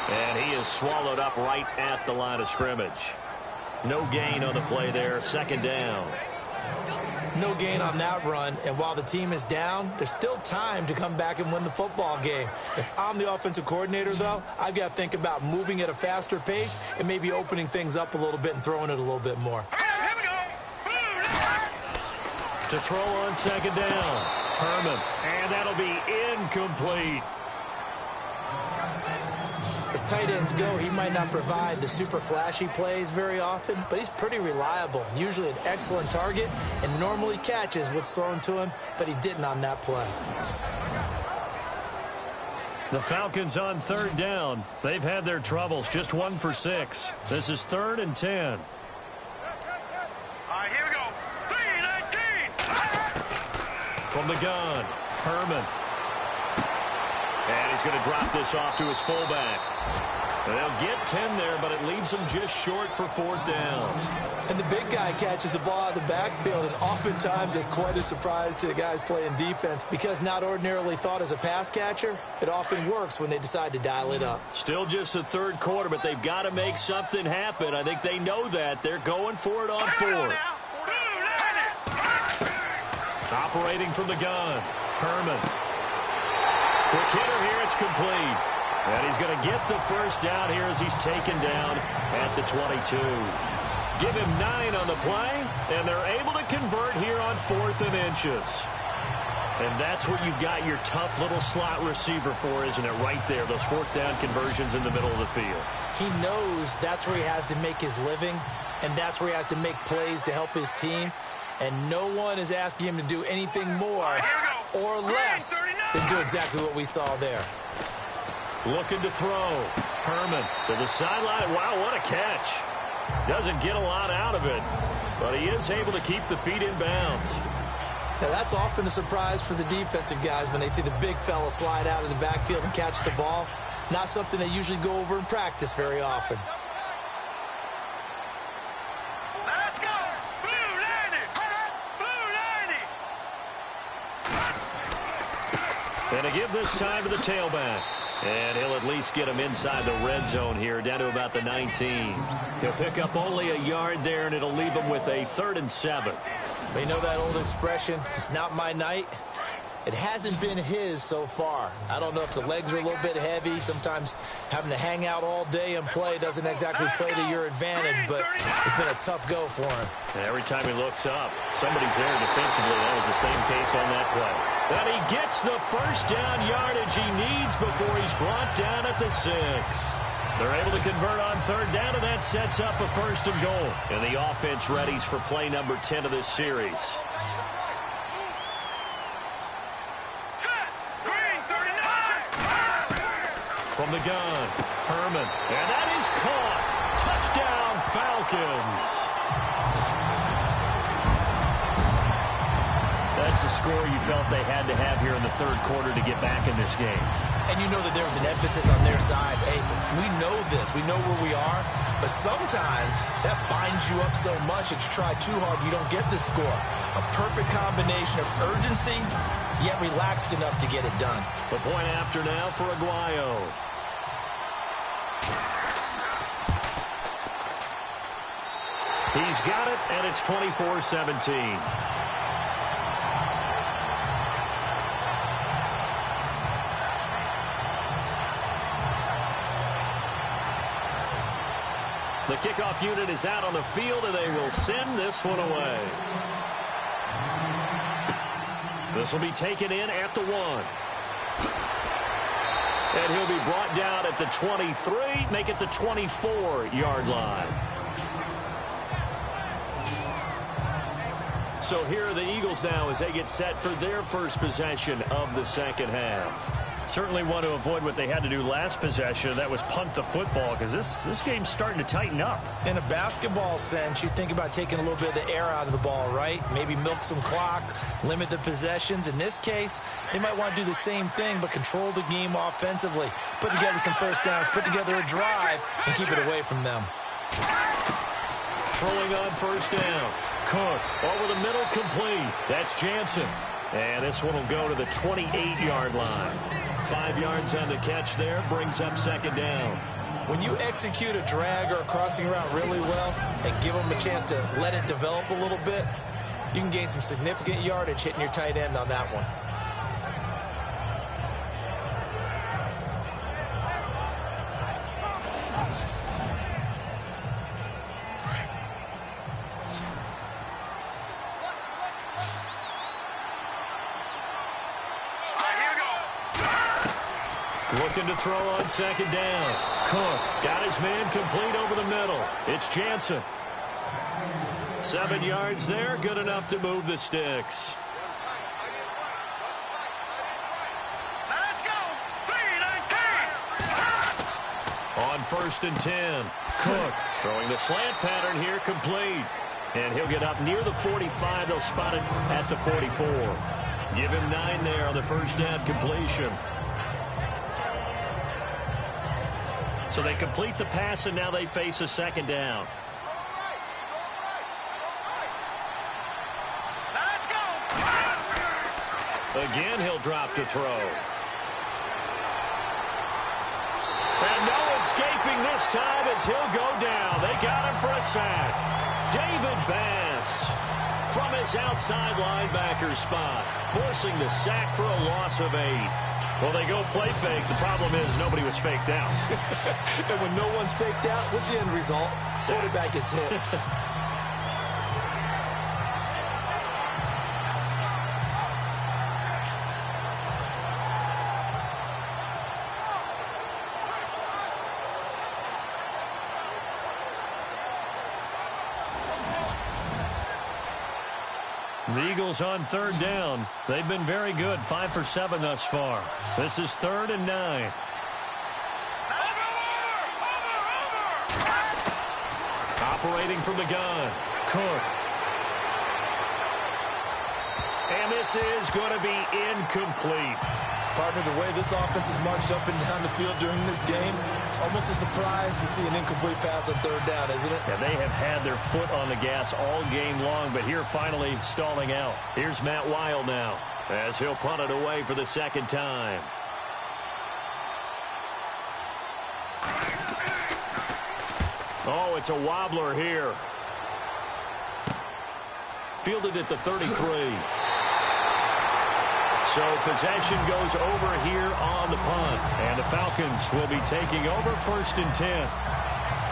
And he is swallowed up right at the line of scrimmage. No gain on the play there, second down. No gain on that run, and while the team is down, there's still time to come back and win the football game. If I'm the offensive coordinator, though, I've got to think about moving at a faster pace and maybe opening things up a little bit and throwing it a little bit more. To throw on second down, Herman, and that'll be incomplete. As tight ends go, he might not provide the super flashy plays very often, but he's pretty reliable, usually an excellent target, and normally catches what's thrown to him, but he didn't on that play. The Falcons on third down. They've had their troubles, just 1 for 6. This is 3rd and 10. All right, here we go. 3-19. From the gun, Herman. And he's going to drop this off to his fullback. They'll get 10 there, but it leaves them just short for 4th down. And the big guy catches the ball out of the backfield, and oftentimes it's quite a surprise to the guys playing defense because not ordinarily thought as a pass catcher, it often works when they decide to dial it up. Still just the 3rd quarter, but they've got to make something happen. I think they know that. They're going for it on 4th. Operating from the gun, Herman. Quick hitter here, it's complete. And he's going to get the first down here as he's taken down at the 22. Give him 9 on the play, and they're able to convert here on 4th and inches. And that's what you've got your tough little slot receiver for, isn't it? Right there, those 4th down conversions in the middle of the field. He knows that's where he has to make his living, and that's where he has to make plays to help his team. And no one is asking him to do anything more or less than do exactly what we saw there. Looking to throw. Herman to the sideline. Wow, what a catch. Doesn't get a lot out of it, but he is able to keep the feet in bounds. Now, that's often a surprise for the defensive guys when they see the big fella slide out of the backfield and catch the ball. Not something they usually go over in practice very often. Let's go. Blue 90. Blue 90. And to give this time to the tailback. And he'll at least get him inside the red zone here, down to about the 19. He'll pick up only a yard there, and it'll leave him with a 3rd and 7. You know that old expression, it's not my night? It hasn't been his so far. I don't know if the legs are a little bit heavy. Sometimes having to hang out all day and play doesn't exactly play to your advantage, but it's been a tough go for him. And every time he looks up, somebody's there defensively. That was the same case on that play. And he gets the first down yardage he needs before he's brought down at the 6. They're able to convert on 3rd down, and that sets up a 1st and goal. And the offense readies for play number 10 of this series. From the gun, Herman, and that is caught. Touchdown, Falcons. That's the score you felt they had to have here in the 3rd quarter to get back in this game. And you know that there was an emphasis on their side. Hey, we know this. We know where we are. But sometimes that binds you up so much that you try too hard, you don't get the score. A perfect combination of urgency, yet relaxed enough to get it done. The point after now for Aguayo. He's got it, and it's 24-17. The kickoff unit is out on the field, and they will send this one away. This will be taken in at the 1. And he'll be brought down at the 23, make it the 24-yard line. So here are the Eagles now as they get set for their first possession of the second half. Certainly want to avoid what they had to do last possession. That was punt the football, because this game's starting to tighten up. In a basketball sense, you think about taking a little bit of the air out of the ball, right? Maybe milk some clock, limit the possessions. In this case, they might want to do the same thing, but control the game offensively. Put together some first downs, put together a drive, and keep it away from them. Throwing on first down. Cook over the middle, complete. That's Jansen. And this one will go to the 28-yard line. 5 yards on the catch there, brings up second down. When you execute a drag or a crossing route really well and give them a chance to let it develop a little bit, you can gain some significant yardage hitting your tight end on that one. Looking to throw on second down. Cook got his man complete over the middle. It's Jansen. 7 yards there, good enough to move the sticks. Let's go. 3-19. On first and 10. Cook throwing the slant pattern here, complete. And he'll get up near the 45. They'll spot it at the 44. Give him 9 there on the first down completion. So they complete the pass, and now they face a second down. Let's go. Again, he'll drop to throw. And no escaping this time as he'll go down. They got him for a sack. David Bass from his outside linebacker spot, forcing the sack for a loss of 8. Well, they go play fake. The problem is nobody was faked out. And when no one's faked out, what's the end result? Quarterback gets hit. The Eagles on third down. They've been very good, 5 for 7 thus far. This is 3rd and 9. Operating from the gun. Cook. And this is going to be incomplete. Partner, the way this offense has marched up and down the field during this game, it's almost a surprise to see an incomplete pass on third down, isn't it? Yeah, they have had their foot on the gas all game long, but here finally stalling out. Here's Matt Weil now as he'll punt it away for the second time. Oh, it's a wobbler here. Fielded at the 33. So possession goes over here on the punt. And the Falcons will be taking over 1st and 10.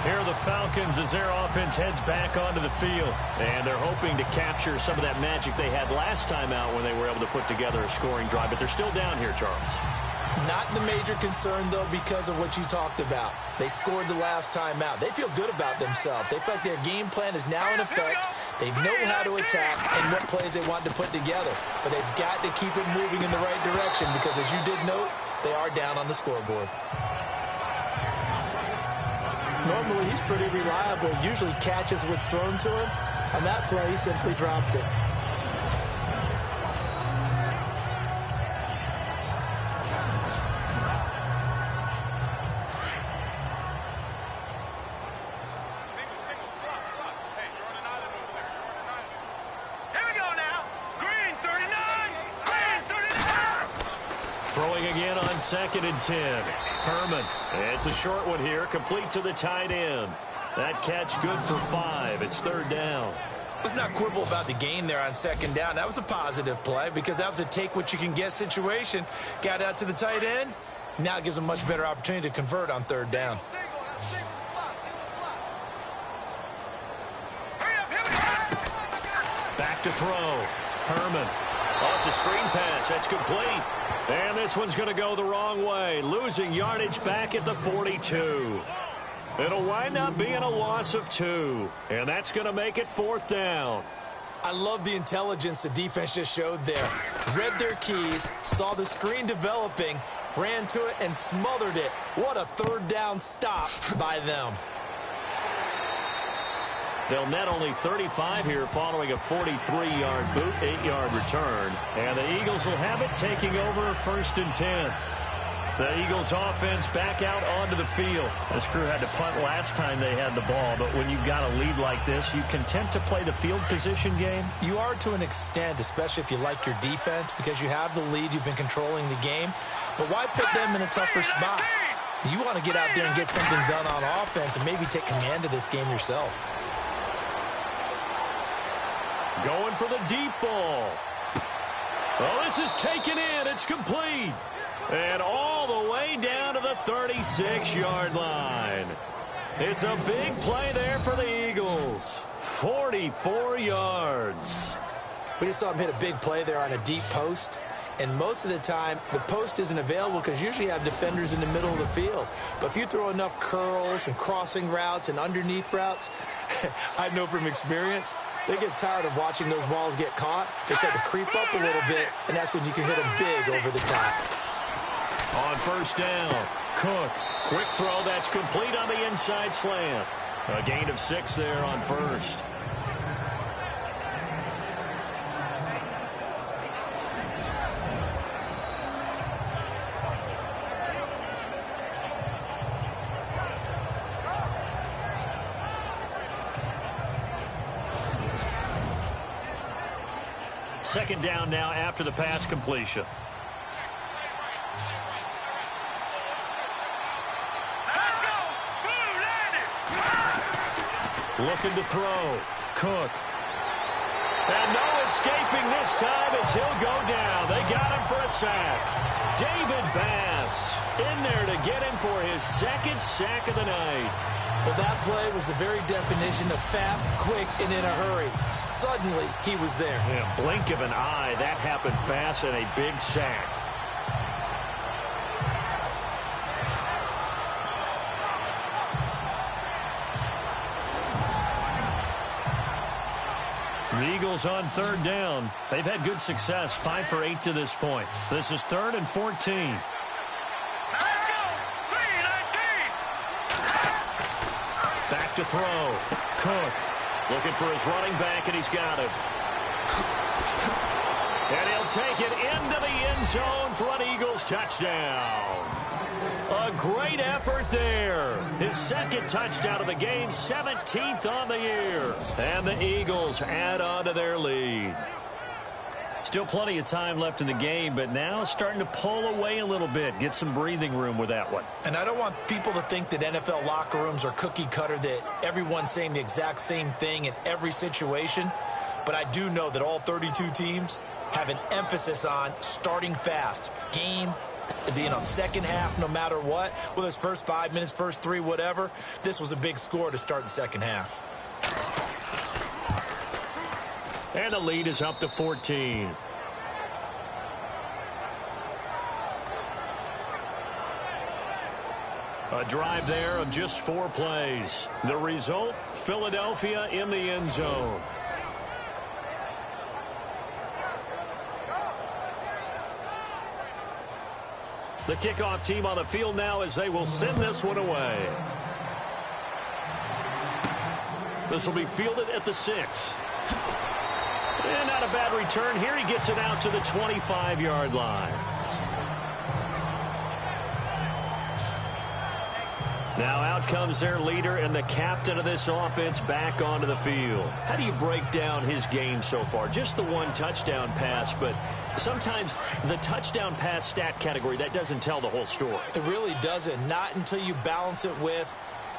Here are the Falcons as their offense heads back onto the field. And they're hoping to capture some of that magic they had last time out when they were able to put together a scoring drive. But they're still down here, Charles. Not the major concern, though, because of what you talked about. They scored the last time out. They feel good about themselves. They feel like their game plan is now in effect. They know how to attack and what plays they want to put together. But they've got to keep it moving in the right direction because, as you did note, they are down on the scoreboard. Normally, he's pretty reliable. He usually catches what's thrown to him. On that play, he simply dropped it. Throwing again on 2nd and 10. Herman. It's a short one here, complete to the tight end. That catch good for 5. It's 3rd down. Let's not quibble about the gain there on 2nd down. That was a positive play because that was a take-what-you-can-get situation. Got out to the tight end. Now it gives them a much better opportunity to convert on 3rd down. Back to throw. Herman. Oh, it's a screen pass. That's complete. And this one's going to go the wrong way. Losing yardage back at the 42. It'll wind up being a loss of 2. And that's going to make it 4th down. I love the intelligence the defense just showed there. Read their keys, saw the screen developing, ran to it and smothered it. What a third down stop by them. They'll net only 35 here following a 43-yard boot, 8-yard return. And the Eagles will have it taking over 1st and 10. The Eagles offense back out onto the field. This crew had to punt last time they had the ball, but when you've got a lead like this, you content to play the field position game? You are to an extent, especially if you like your defense, because you have the lead, you've been controlling the game. But why put them in a tougher spot? You want to get out there and get something done on offense and maybe take command of this game yourself. Going for the deep ball. Oh, this is taken in. It's complete. And all the way down to the 36-yard line. It's a big play there for the Eagles. 44 yards. We just saw him hit a big play there on a deep post. And most of the time, the post isn't available because usually you have defenders in the middle of the field. But if you throw enough curls and crossing routes and underneath routes, I know from experience, they get tired of watching those balls get caught. They start to creep up a little bit, and that's when you can hit them big over the top. On 1st down, Cook. Quick throw that's complete on the inside slant. A gain of 6 there on 1st. Second down now after the pass completion. Let's go. Blue landed. Looking to throw. Cook. And no escaping this time as he'll go down. They got him for a sack. David Bass in there to get him for his 2nd sack of the night. Well, that play was the very definition of fast, quick, and in a hurry. Suddenly, he was there. Yeah, blink of an eye. That happened fast and a big sack. The Eagles on 3rd down. They've had good success, 5 for 8 to this point. This is 3rd and 14. Back to throw. Cook looking for his running back, and he's got him. And he'll take it into the end zone for an Eagles touchdown. A great effort there. His 2nd touchdown of the game, 17th on the year. And the Eagles add on to their lead. Still plenty of time left in the game, but now starting to pull away a little bit. Get some breathing room with that one. And I don't want people to think that NFL locker rooms are cookie cutter, that everyone's saying the exact same thing in every situation. But I do know that all 32 teams have an emphasis on starting fast. Game, second half, no matter what. Whether it's first 5 minutes, first 3, whatever. This was a big score to start the second half. And the lead is up to 14. A drive there of just 4 plays. The result, Philadelphia in the end zone. The kickoff team on the field now as they will send this one away. This will be fielded at the 6. And not a bad return here. He gets it out to the 25-yard line. Now out comes their leader and the captain of this offense back onto the field. How do you break down his game so far? Just the 1 touchdown pass, but sometimes the touchdown pass stat category, that doesn't tell the whole story. It really doesn't. Not until you balance it with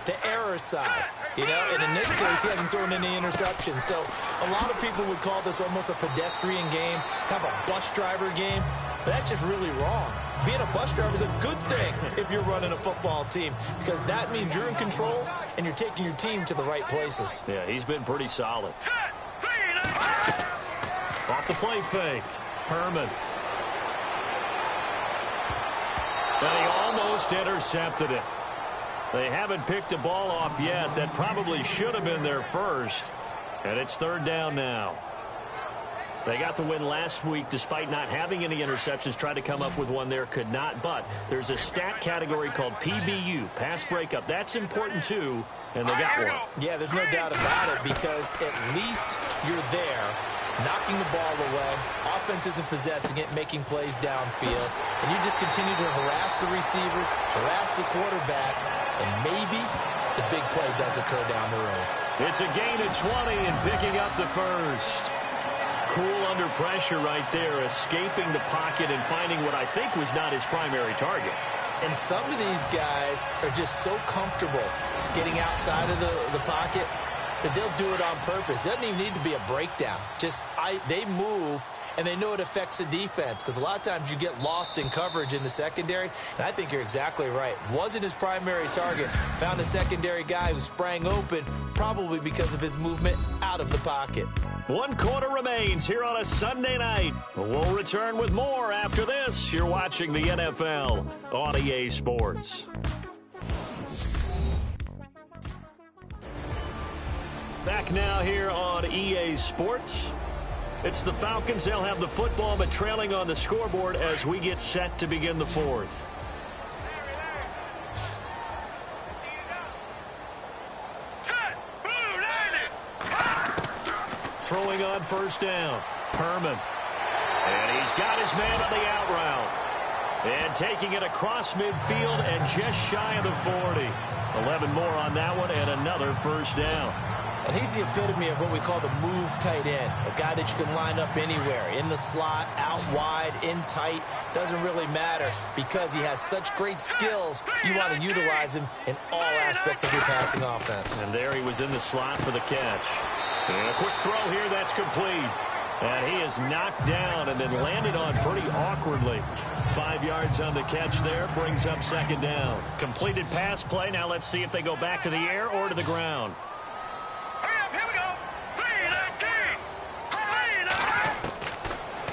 the error side. You know, and in this case, he hasn't thrown any interceptions. So a lot of people would call this almost a pedestrian game, kind of a bus driver game. But that's just really wrong. Being a bus driver is a good thing if you're running a football team, because that means you're in control and you're taking your team to the right places. Yeah, he's been pretty solid. Off the play fake. Herman. And he almost intercepted it. They haven't picked a ball off yet. That probably should have been their first. And it's 3rd down now. They got the win last week despite not having any interceptions. Tried to come up with one there, could not. But there's a stat category called PBU, pass breakup. That's important too, and they got one. Yeah, there's no doubt about it because at least you're there, knocking the ball away. Offense isn't possessing it, making plays downfield. And you just continue to harass the receivers, harass the quarterback, and maybe the big play does occur down the road. It's a gain of 20 and picking up the first. Cool under pressure right there, escaping the pocket and finding what I think was not his primary target. And some of these guys are just so comfortable getting outside of the pocket that they'll do it on purpose. It doesn't even need to be a breakdown. They move, and they know it affects the defense because a lot of times you get lost in coverage in the secondary, and I think you're exactly right. Wasn't his primary target. Found a secondary guy who sprang open, probably because of his movement out of the pocket. 1 quarter remains here on a Sunday night. We'll return with more after this. You're watching the NFL on EA Sports. Back now here on EA Sports. It's the Falcons. They'll have the football, but trailing on the scoreboard as we get set to begin the fourth. Throwing on first down. Herman. And he's got his man on the out route. And taking it across midfield and just shy of the 40. 11 more on that one and another first down. And he's the epitome of what we call the move tight end. A guy that you can line up anywhere. In the slot, out wide, in tight. Doesn't really matter because he has such great skills. You want to utilize him in all aspects of your passing offense. And there he was in the slot for the catch. And a quick throw here, that's complete. And he is knocked down and then landed on pretty awkwardly. 5 yards on the catch there, brings up second down. Completed pass play. Now let's see if they go back to the air or to the ground.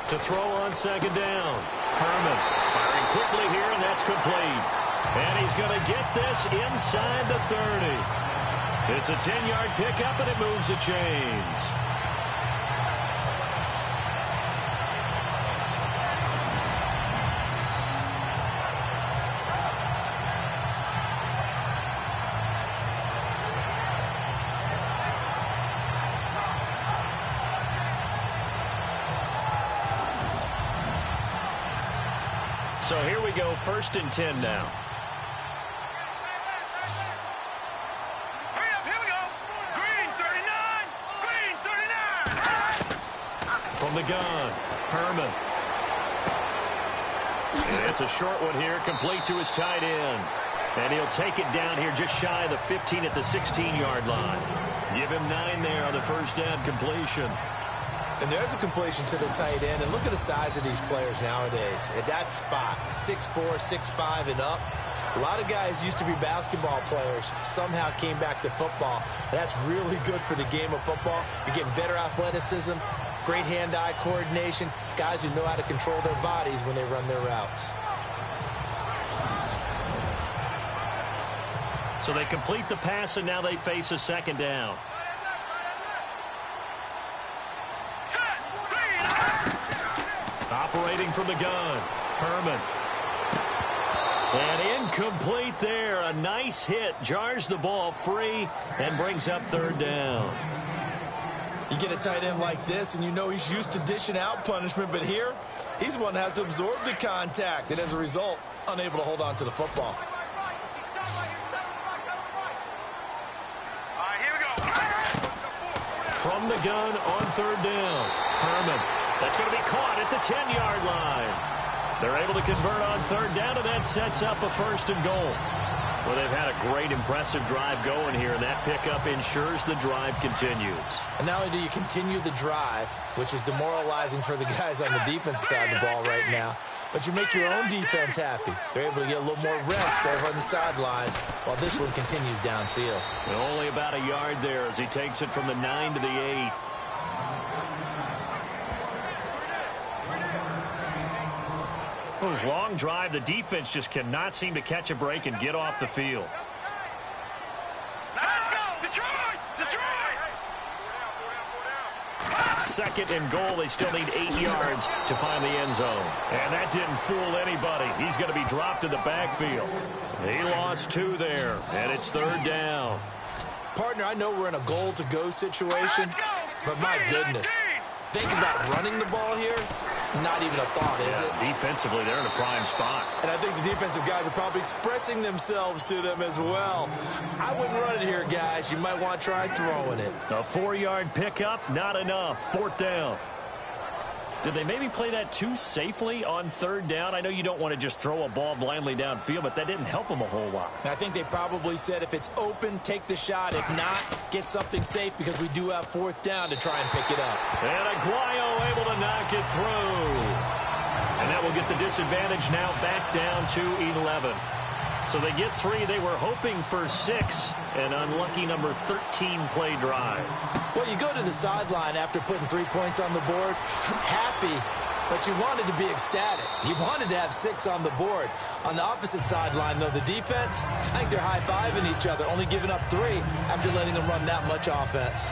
To throw on second down. Herman firing quickly here, and that's complete. And he's going to get this inside the 30. It's a 10-yard pickup, and it moves the chains. So here we go, 1st and 10 now. Here we go. Green 39. Green 39. From the gun, Herman. And it's a short one here, complete to his tight end. And he'll take it down here just shy of the 15 at the 16-yard line. Give him 9 there on the first down completion. And there's a completion to the tight end. And look at the size of these players nowadays. At that spot, 6'4", 6'5", and up. A lot of guys used to be basketball players, somehow came back to football. That's really good for the game of football. You're getting better athleticism, great hand-eye coordination, guys who know how to control their bodies when they run their routes. So they complete the pass, and now they face a second down. Operating from the gun, Herman. And incomplete there. A nice hit. Jars the ball free and brings up third down. You get a tight end like this, and you know he's used to dishing out punishment, but here, he's the one that has to absorb the contact, and as a result, unable to hold on to the football. From the gun on third down, Herman. That's going to be caught at the 10-yard line. They're able to convert on third down, and that sets up a 1st and goal. Well, they've had a great, impressive drive going here, and that pickup ensures the drive continues. And not only do you continue the drive, which is demoralizing for the guys on the defensive side of the ball right now, but you make your own defense happy. They're able to get a little more rest over on the sidelines while this one continues downfield. And only about a yard there as he takes it from the 9 to the 8. Long drive. The defense just cannot seem to catch a break and get off the field. Let's go, Detroit! Detroit! 2nd and goal. They still need 8 yards to find the end zone. And that didn't fool anybody. He's going to be dropped in the backfield. He lost 2 there, and it's 3rd down. Partner, I know we're in a goal-to-go situation, but my goodness, think about running the ball here. Not even a thought, is it? Defensively, they're in a prime spot. And I think the defensive guys are probably expressing themselves to them as well. I wouldn't run it here, guys. You might want to try throwing it. A 4-yard pickup, not enough. 4th down. Did they maybe play that too safely on 3rd down? I know you don't want to just throw a ball blindly downfield, but that didn't help them a whole lot. I think they probably said if it's open, take the shot. If not, get something safe because we do have 4th down to try and pick it up. And Aguayo able to knock it through. And that will get the disadvantage now back down to 11. So they get 3. They were hoping for 6. An unlucky number 13 play drive. Well, you go to the sideline after putting 3 points on the board, happy, but you wanted to be ecstatic. You wanted to have 6 on the board. On the opposite sideline, though, the defense, I think they're high-fiving each other, only giving up 3 after letting them run that much offense.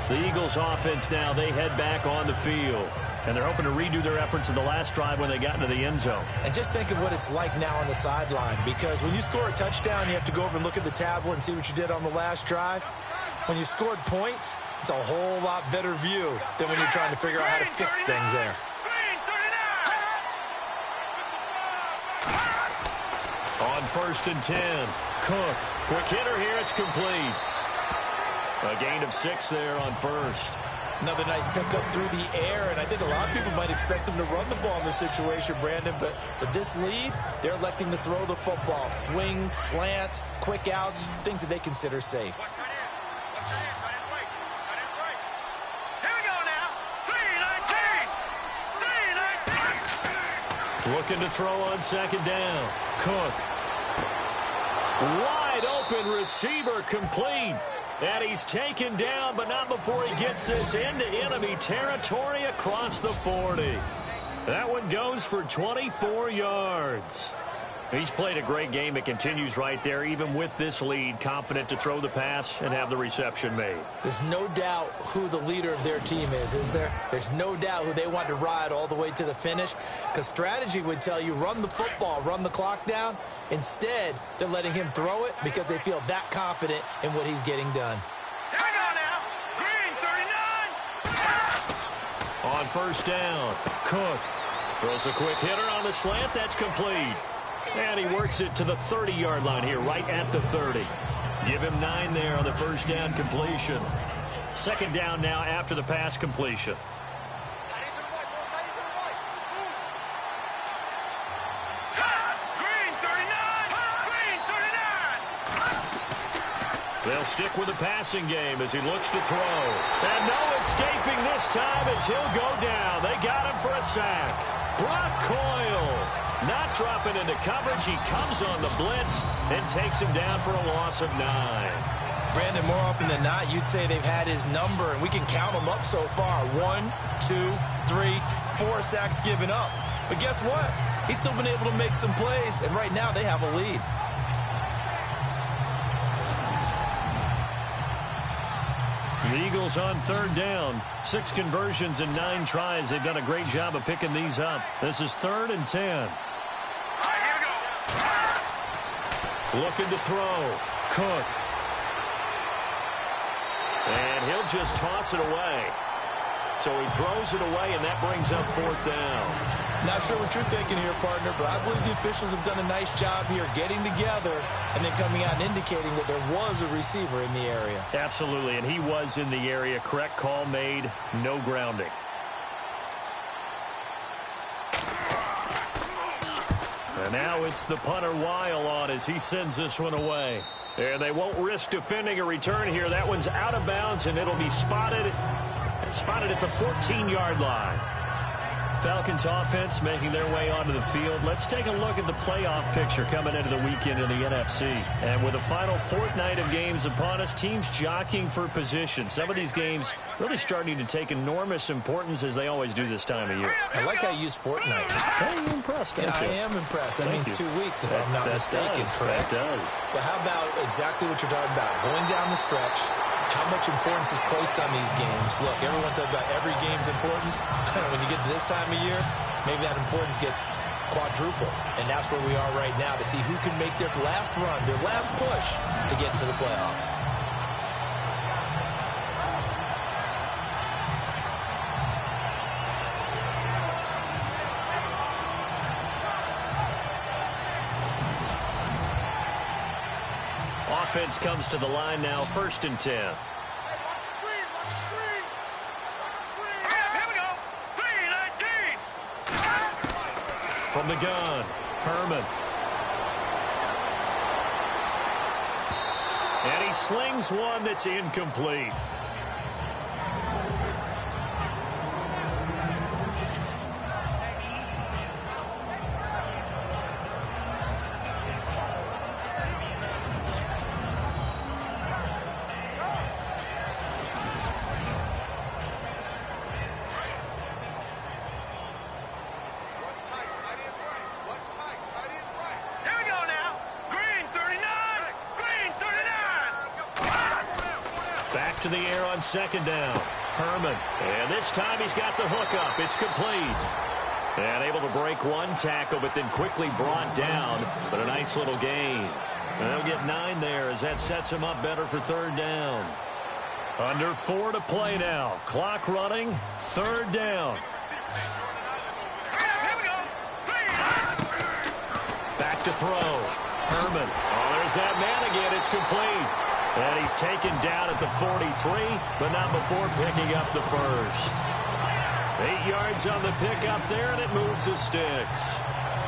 The Eagles offense now, they head back on the field. And they're hoping to redo their efforts in the last drive when they got into the end zone. And just think of what it's like now on the sideline, because when you score a touchdown, you have to go over and look at the tablet and see what you did on the last drive. When you scored points, it's a whole lot better view than when you're trying to figure out how to fix things there. On 1st and 10, Cook. Quick hitter here, it's complete. A gain of 6 there on 1st. Another nice pickup through the air, and I think a lot of people might expect them to run the ball in this situation, Brandon, but with this lead, they're electing to throw the football. Swings, slants, quick outs, things that they consider safe. Here we go now. 3-19. Looking to throw on 2nd down. Cook. Wide open receiver complete. And he's taken down, but not before he gets this into enemy territory across the 40. That one goes for 24 yards. He's played a great game. It continues right there, even with this lead, confident to throw the pass and have the reception made. There's no doubt who the leader of their team is there? There's no doubt who they want to ride all the way to the finish, because strategy would tell you run the football, run the clock down. Instead, they're letting him throw it because they feel that confident in what he's getting done. Here we go now. Green 39. On 1st down, Cook throws a quick hitter on the slant. That's complete. And he works it to the 30-yard line here, right at the 30. Give him 9 there on the 1st down completion. 2nd down now after the pass completion. They'll stick with the passing game as he looks to throw. And no escaping this time as he'll go down. They got him for a sack. Brock Coyle not dropping into coverage. He comes on the blitz and takes him down for a loss of 9. Brandon, more often than not, you'd say they've had his number, and we can count them up so far. 1, 2, 3, 4 sacks given up. But guess what? He's still been able to make some plays, and right now they have a lead. The Eagles on 3rd down. 6 conversions and 9 tries. They've done a great job of picking these up. This is 3rd and 10. All right, here we go. Looking to throw. Cook. And he'll just toss it away. So he throws it away, and that brings up 4th down. Not sure what you're thinking here, partner, but I believe the officials have done a nice job here getting together and then coming out and indicating that there was a receiver in the area. Absolutely, and he was in the area. Correct call made. No grounding. And now it's the punter Weil on as he sends this one away. And they won't risk defending a return here. That one's out of bounds, and it'll be spotted at the 14-yard line. Falcons offense making their way onto the field. Let's take a look at the playoff picture coming into the weekend in the NFC. And with the final fortnight of games upon us, teams jockeying for position. Some of these games really starting to take enormous importance as they always do this time of year. I like how you use fortnight. Hey, you're impressed, aren't you? I am impressed. That means 2 weeks, if I'm not mistaken, does. correct? That does. But how about exactly what you're talking about? Going down the stretch, how much importance is placed on these games. Look, everyone talks about every game's important. When you get to this time of year, maybe that importance gets quadruple. And that's where we are right now to see who can make their last run, their last push to get into the playoffs. Offense comes to the line now, 1st and 10. Here we go. 3-19. From the gun, Herman. And he slings one that's incomplete. To the air on 2nd down. Herman. And this time he's got the hook up. It's complete. And able to break one tackle, but then quickly brought down. But a nice little gain. And they'll get 9 there as that sets him up better for 3rd down. Under 4 to play now. Clock running. 3rd down. Back to throw. Herman. Oh, there's that man again. It's complete. And he's taken down at the 43, but not before picking up the first. 8 yards on the pickup there, and it moves the sticks.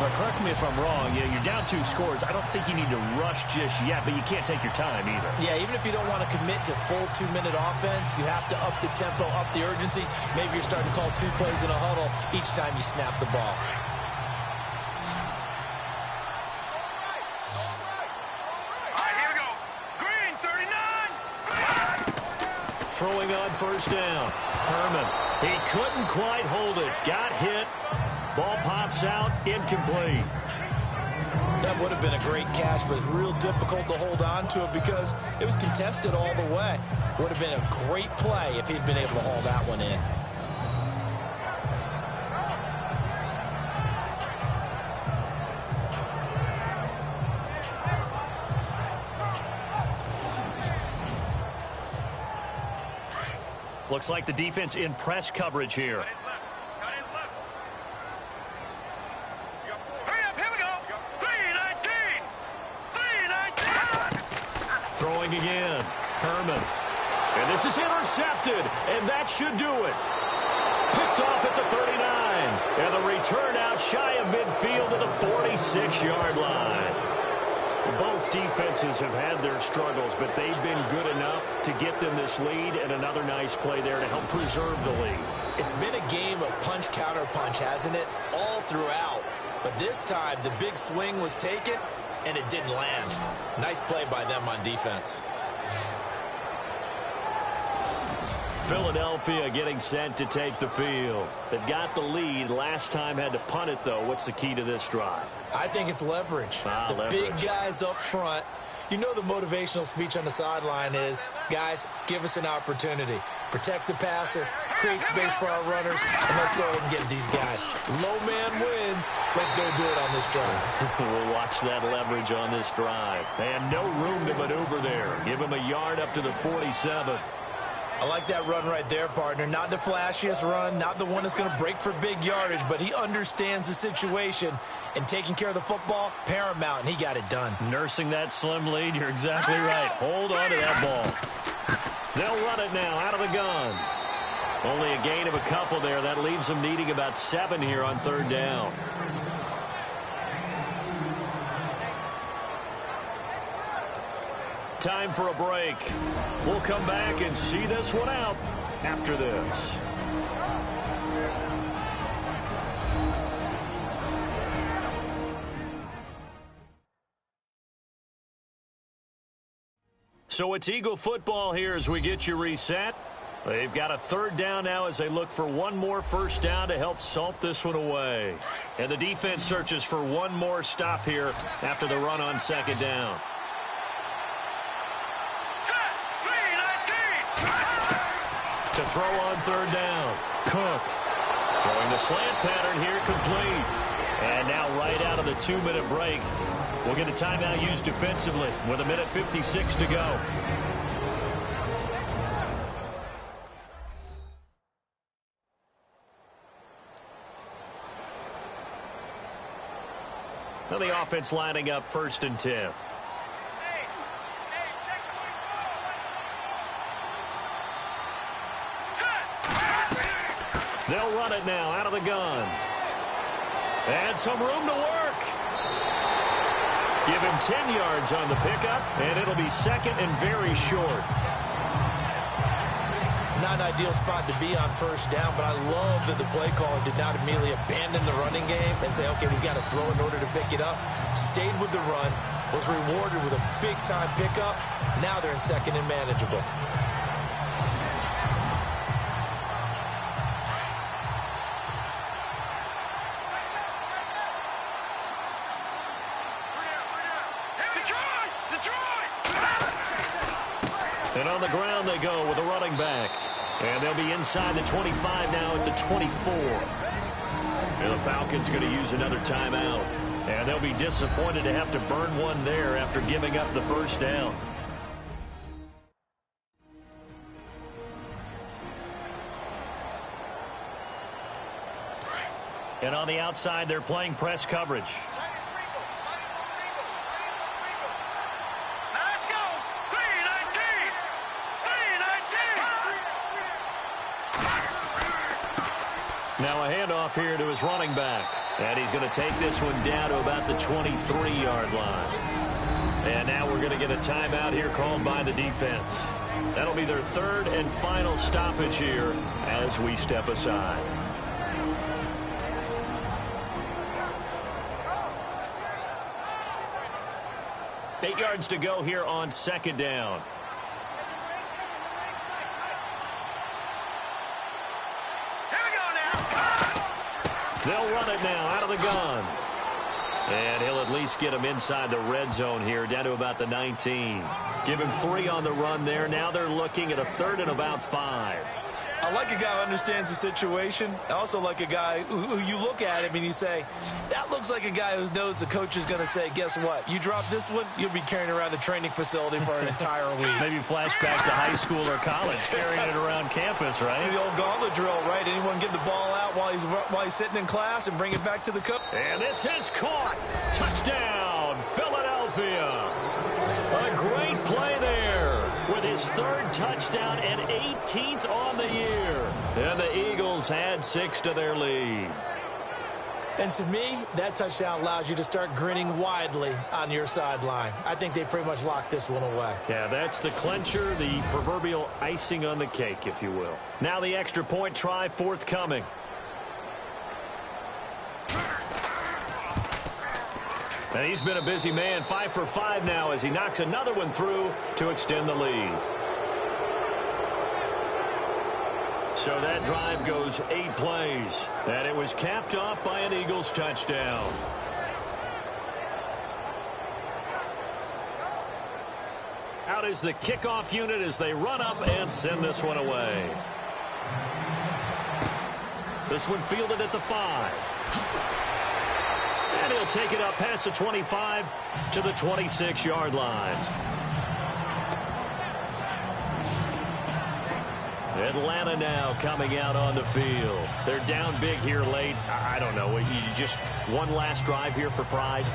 Now, correct me if I'm wrong. You're down 2 scores. I don't think you need to rush just yet, but you can't take your time either. Yeah, even if you don't want to commit to full 2-minute offense, you have to up the tempo, up the urgency. Maybe you're starting to call 2 plays in a huddle each time you snap the ball. Throwing on 1st down. Herman. He couldn't quite hold it. Got hit. Ball pops out. Incomplete. That would have been a great catch, but it's real difficult to hold on to it because it was contested all the way. Would have been a great play if he'd been able to haul that one in. Looks like the defense in press coverage here. Throwing again. Herman. And this is intercepted. And that should do it. Picked off at the 39. And the return out shy of midfield to the 46-yard line. Both defenses have had their struggles, but they've been good enough to get them this lead, and another nice play there to help preserve the lead. It's been a game of punch-counter-punch, hasn't it? All throughout. But this time, the big swing was taken, and it didn't land. Nice play by them on defense. Philadelphia getting set to take the field. They've got the lead. Last time had to punt it, though. What's the key to this drive? I think it's leverage. Leverage. Big guys up front. You know the motivational speech on the sideline is, guys, give us an opportunity. Protect the passer, create space for our runners, and let's go ahead and get these guys. Low man wins. Let's go do it on this drive. We'll watch that leverage on this drive. And no room to maneuver there. Give him a yard up to the 47. I like that run right there, partner. Not the flashiest run, not the one that's going to break for big yardage, but he understands the situation, and taking care of the football, paramount, and he got it done. Nursing that slim lead, you're exactly right. Hold on to that ball. They'll run it now out of the gun. Only a gain of a couple there. That leaves them needing about 7 here on 3rd down. Time for a break. We'll come back and see this one out after this. So it's Eagle football here as we get you reset. They've got a 3rd down now as they look for one more 1st down to help salt this one away. And the defense searches for one more stop here after the run on 2nd down. To throw on third down. Cook. Throwing the slant pattern here, complete. And now right out of the 2-minute break, we'll get a timeout used defensively with 1:56 to go. Now the offense lining up 1st and 10. They'll run it now out of the gun. And some room to work. Give him 10 yards on the pickup, and it'll be 2nd and very short. Not an ideal spot to be on 1st down, but I love that the play caller did not immediately abandon the running game and say, okay, we've got to throw in order to pick it up. Stayed with the run, was rewarded with a big-time pickup. Now they're in 2nd and manageable. And on the ground they go with a running back. And they'll be inside the 25 now at the 24. And the Falcons going to use another timeout. And they'll be disappointed to have to burn one there after giving up the 1st down. And on the outside, they're playing press coverage. Now a handoff here to his running back. And he's going to take this one down to about the 23-yard line. And now we're going to get a timeout here called by the defense. That'll be their 3rd and final stoppage here as we step aside. Eight yards to go here on 2nd down. They'll run it now out of the gun. And he'll at least get him inside the red zone here, down to about the 19. Give him 3 on the run there. Now they're looking at a 3rd and about 5. I like a guy who understands the situation. I also like a guy who you look at him and you say, that looks like a guy who knows the coach is going to say, guess what? You drop this one, you'll be carrying around the training facility for an entire week. Maybe flashback to high school or college, carrying it around campus, right? The old gauntlet drill, right? Anyone get the ball out while he's sitting in class and bring it back to the coach. And this is caught. Touchdown, Philadelphia. A great play there with his 3rd touchdown and 18th on the year. And the Eagles had 6 to their lead. And to me, that touchdown allows you to start grinning widely on your sideline. I think they pretty much locked this one away. Yeah, that's the clincher, the proverbial icing on the cake, if you will. Now the extra point try forthcoming. And he's been a busy man, 5 for 5 now as he knocks another one through to extend the lead. So that drive goes 8 plays. And it was capped off by an Eagles touchdown. Out is the kickoff unit as they run up and send this one away. This one fielded at the 5. And he'll take it up past the 25 to the 26-yard line. Atlanta now coming out on the field. They're down big here late. I don't know. You just one last drive here for pride?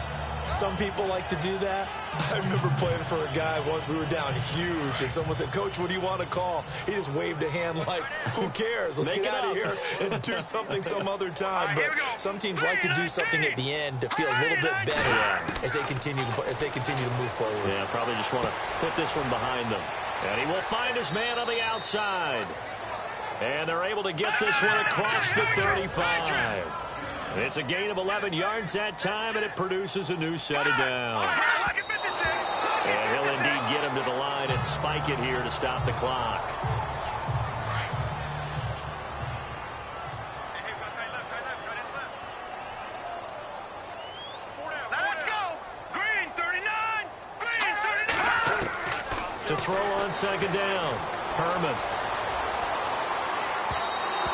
Some people like to do that. I remember playing for a guy once. We were down huge, and someone said, Coach, what do you want to call? He just waved a hand like, who cares? Let's get out of here and do something some other time. But some teams like to do something at the end to feel a little bit better as they continue to move forward. Yeah, probably just want to put this one behind them. And he will find his man on the outside. And they're able to get this one across the 35. It's a gain of 11 yards that time, and it produces a new set of downs. And he'll indeed get him to the line and spike it here to stop the clock. Let's go. Green 39. Green 39. To throw on 2nd down, Herman.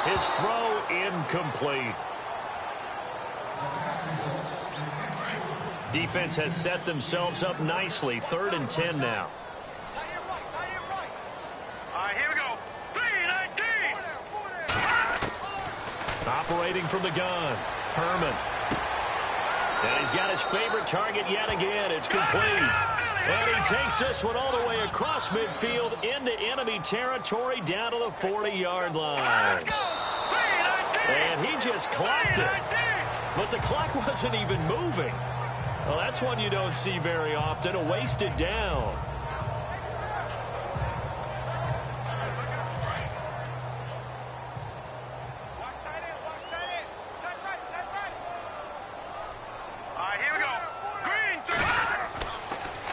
His throw incomplete. Defense has set themselves up nicely. 3rd and 10 now. All right, here we go. 3-19. Operating from the gun, Herman. And he's got his favorite target yet again. It's complete. And he takes this one all the way across midfield into enemy territory down to the 40-yard line. And he just clocked it. But the clock wasn't even moving. Well, that's one you don't see very often, a wasted down.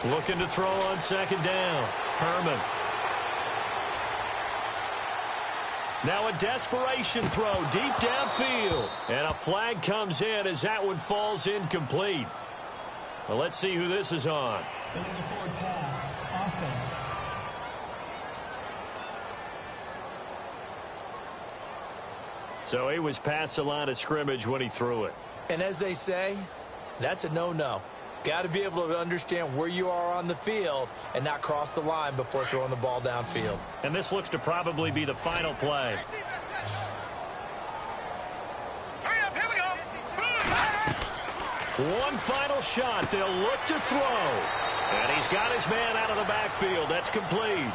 Looking to throw on 2nd down. Herman. Now a desperation throw deep downfield. And a flag comes in as that one falls incomplete. Well, let's see who this is on. Illegal forward pass. Offense. So he was past the line of scrimmage when he threw it. And as they say, that's a no-no. Got to be able to understand where you are on the field and not cross the line before throwing the ball downfield. And this looks to probably be the final play. Hurry up, here we go. One final shot. They'll look to throw. And he's got his man out of the backfield. That's complete.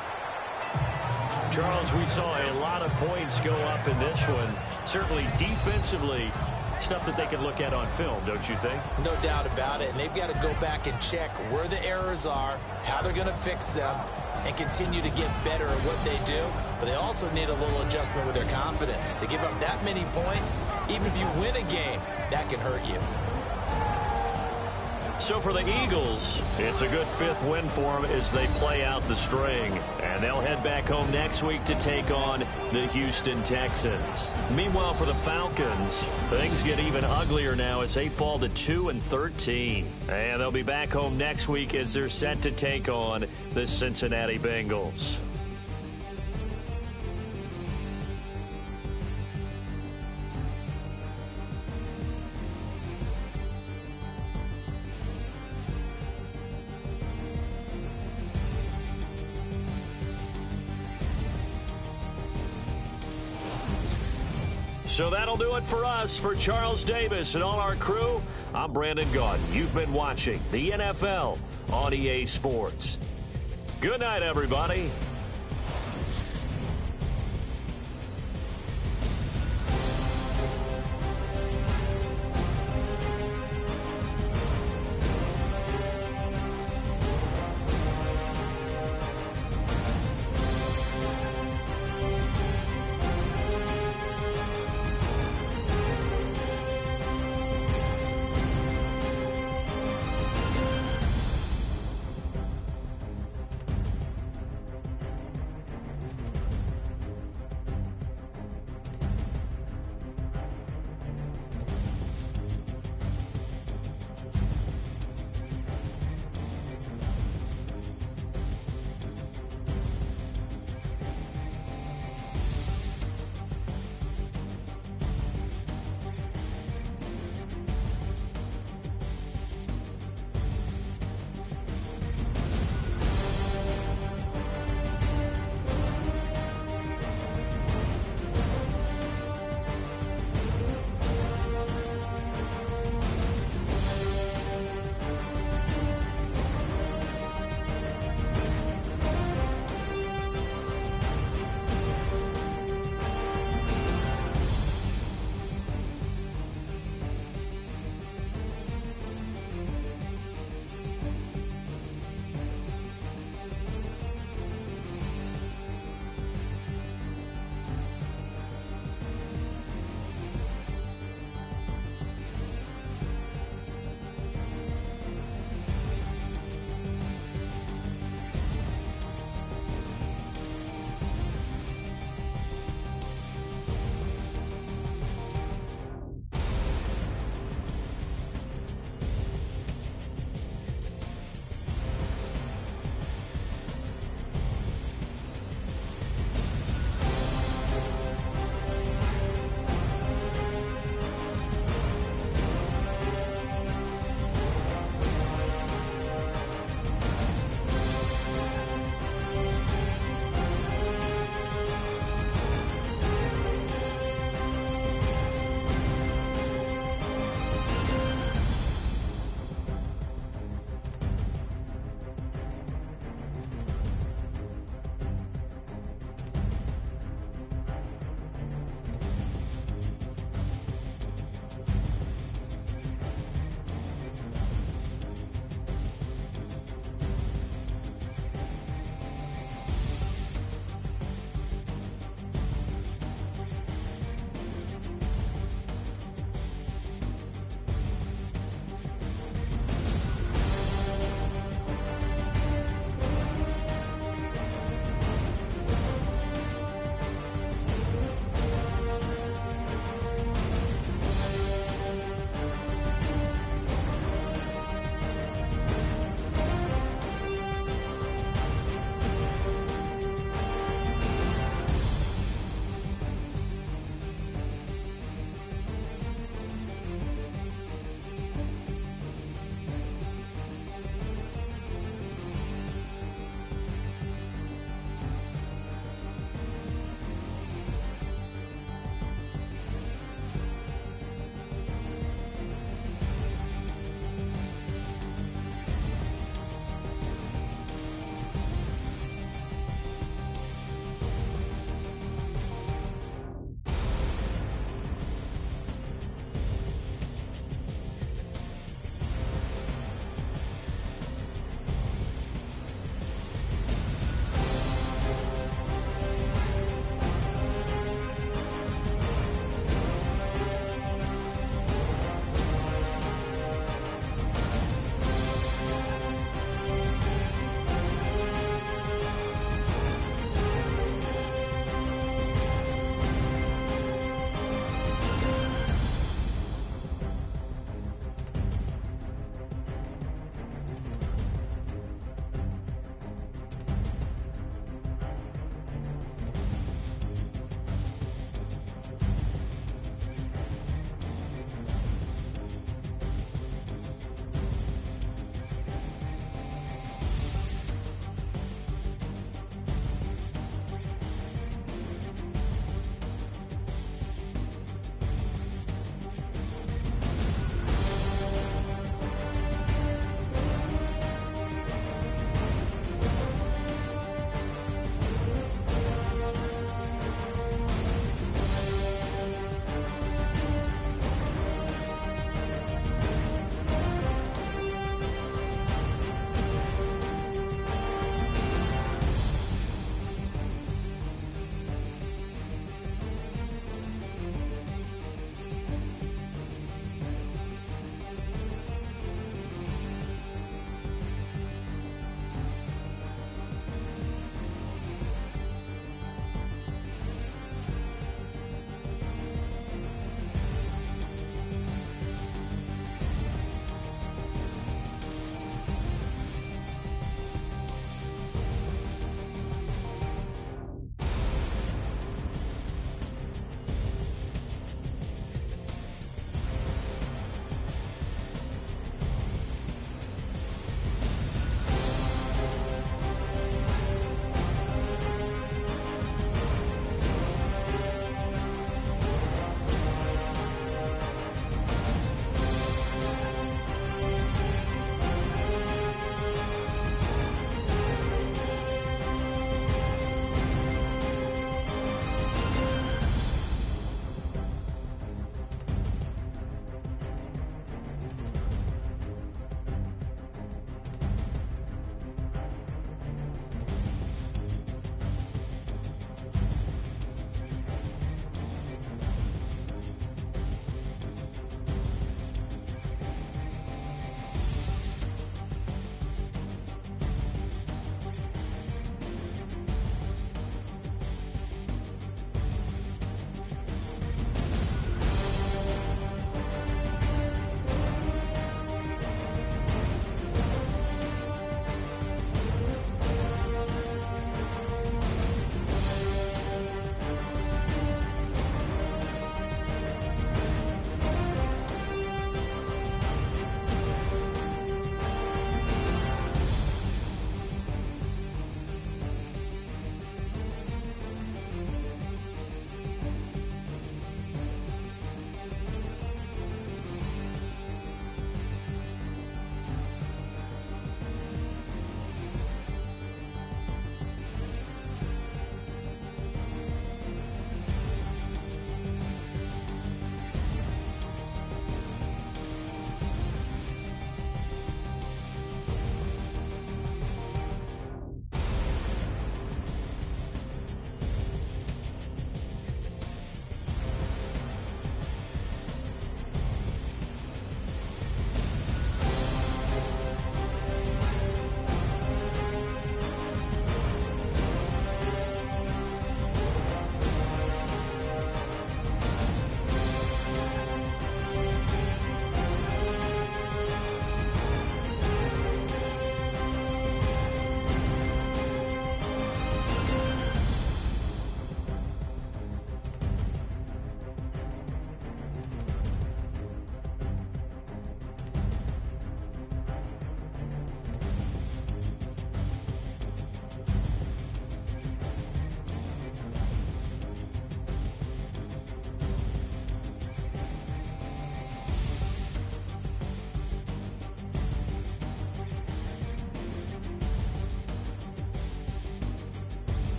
Charles, we saw a lot of points go up in this one. Certainly defensively, stuff that they can look at on film, don't you think? No doubt about it. And they've got to go back and check where the errors are, how they're going to fix them, and continue to get better at what they do. But they also need a little adjustment with their confidence. To give up that many points, even if you win a game, that can hurt you. So for the Eagles, it's a good 5th win for them as they play out the string. And they'll head back home next week to take on the Houston Texans. Meanwhile, for the Falcons, things get even uglier now as they fall to 2-13. And they'll be back home next week as they're set to take on the Cincinnati Bengals. So that'll do it for us. For Charles Davis and all our crew, I'm Brandon Gaudin. You've been watching the NFL on EA Sports. Good night, everybody.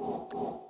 you.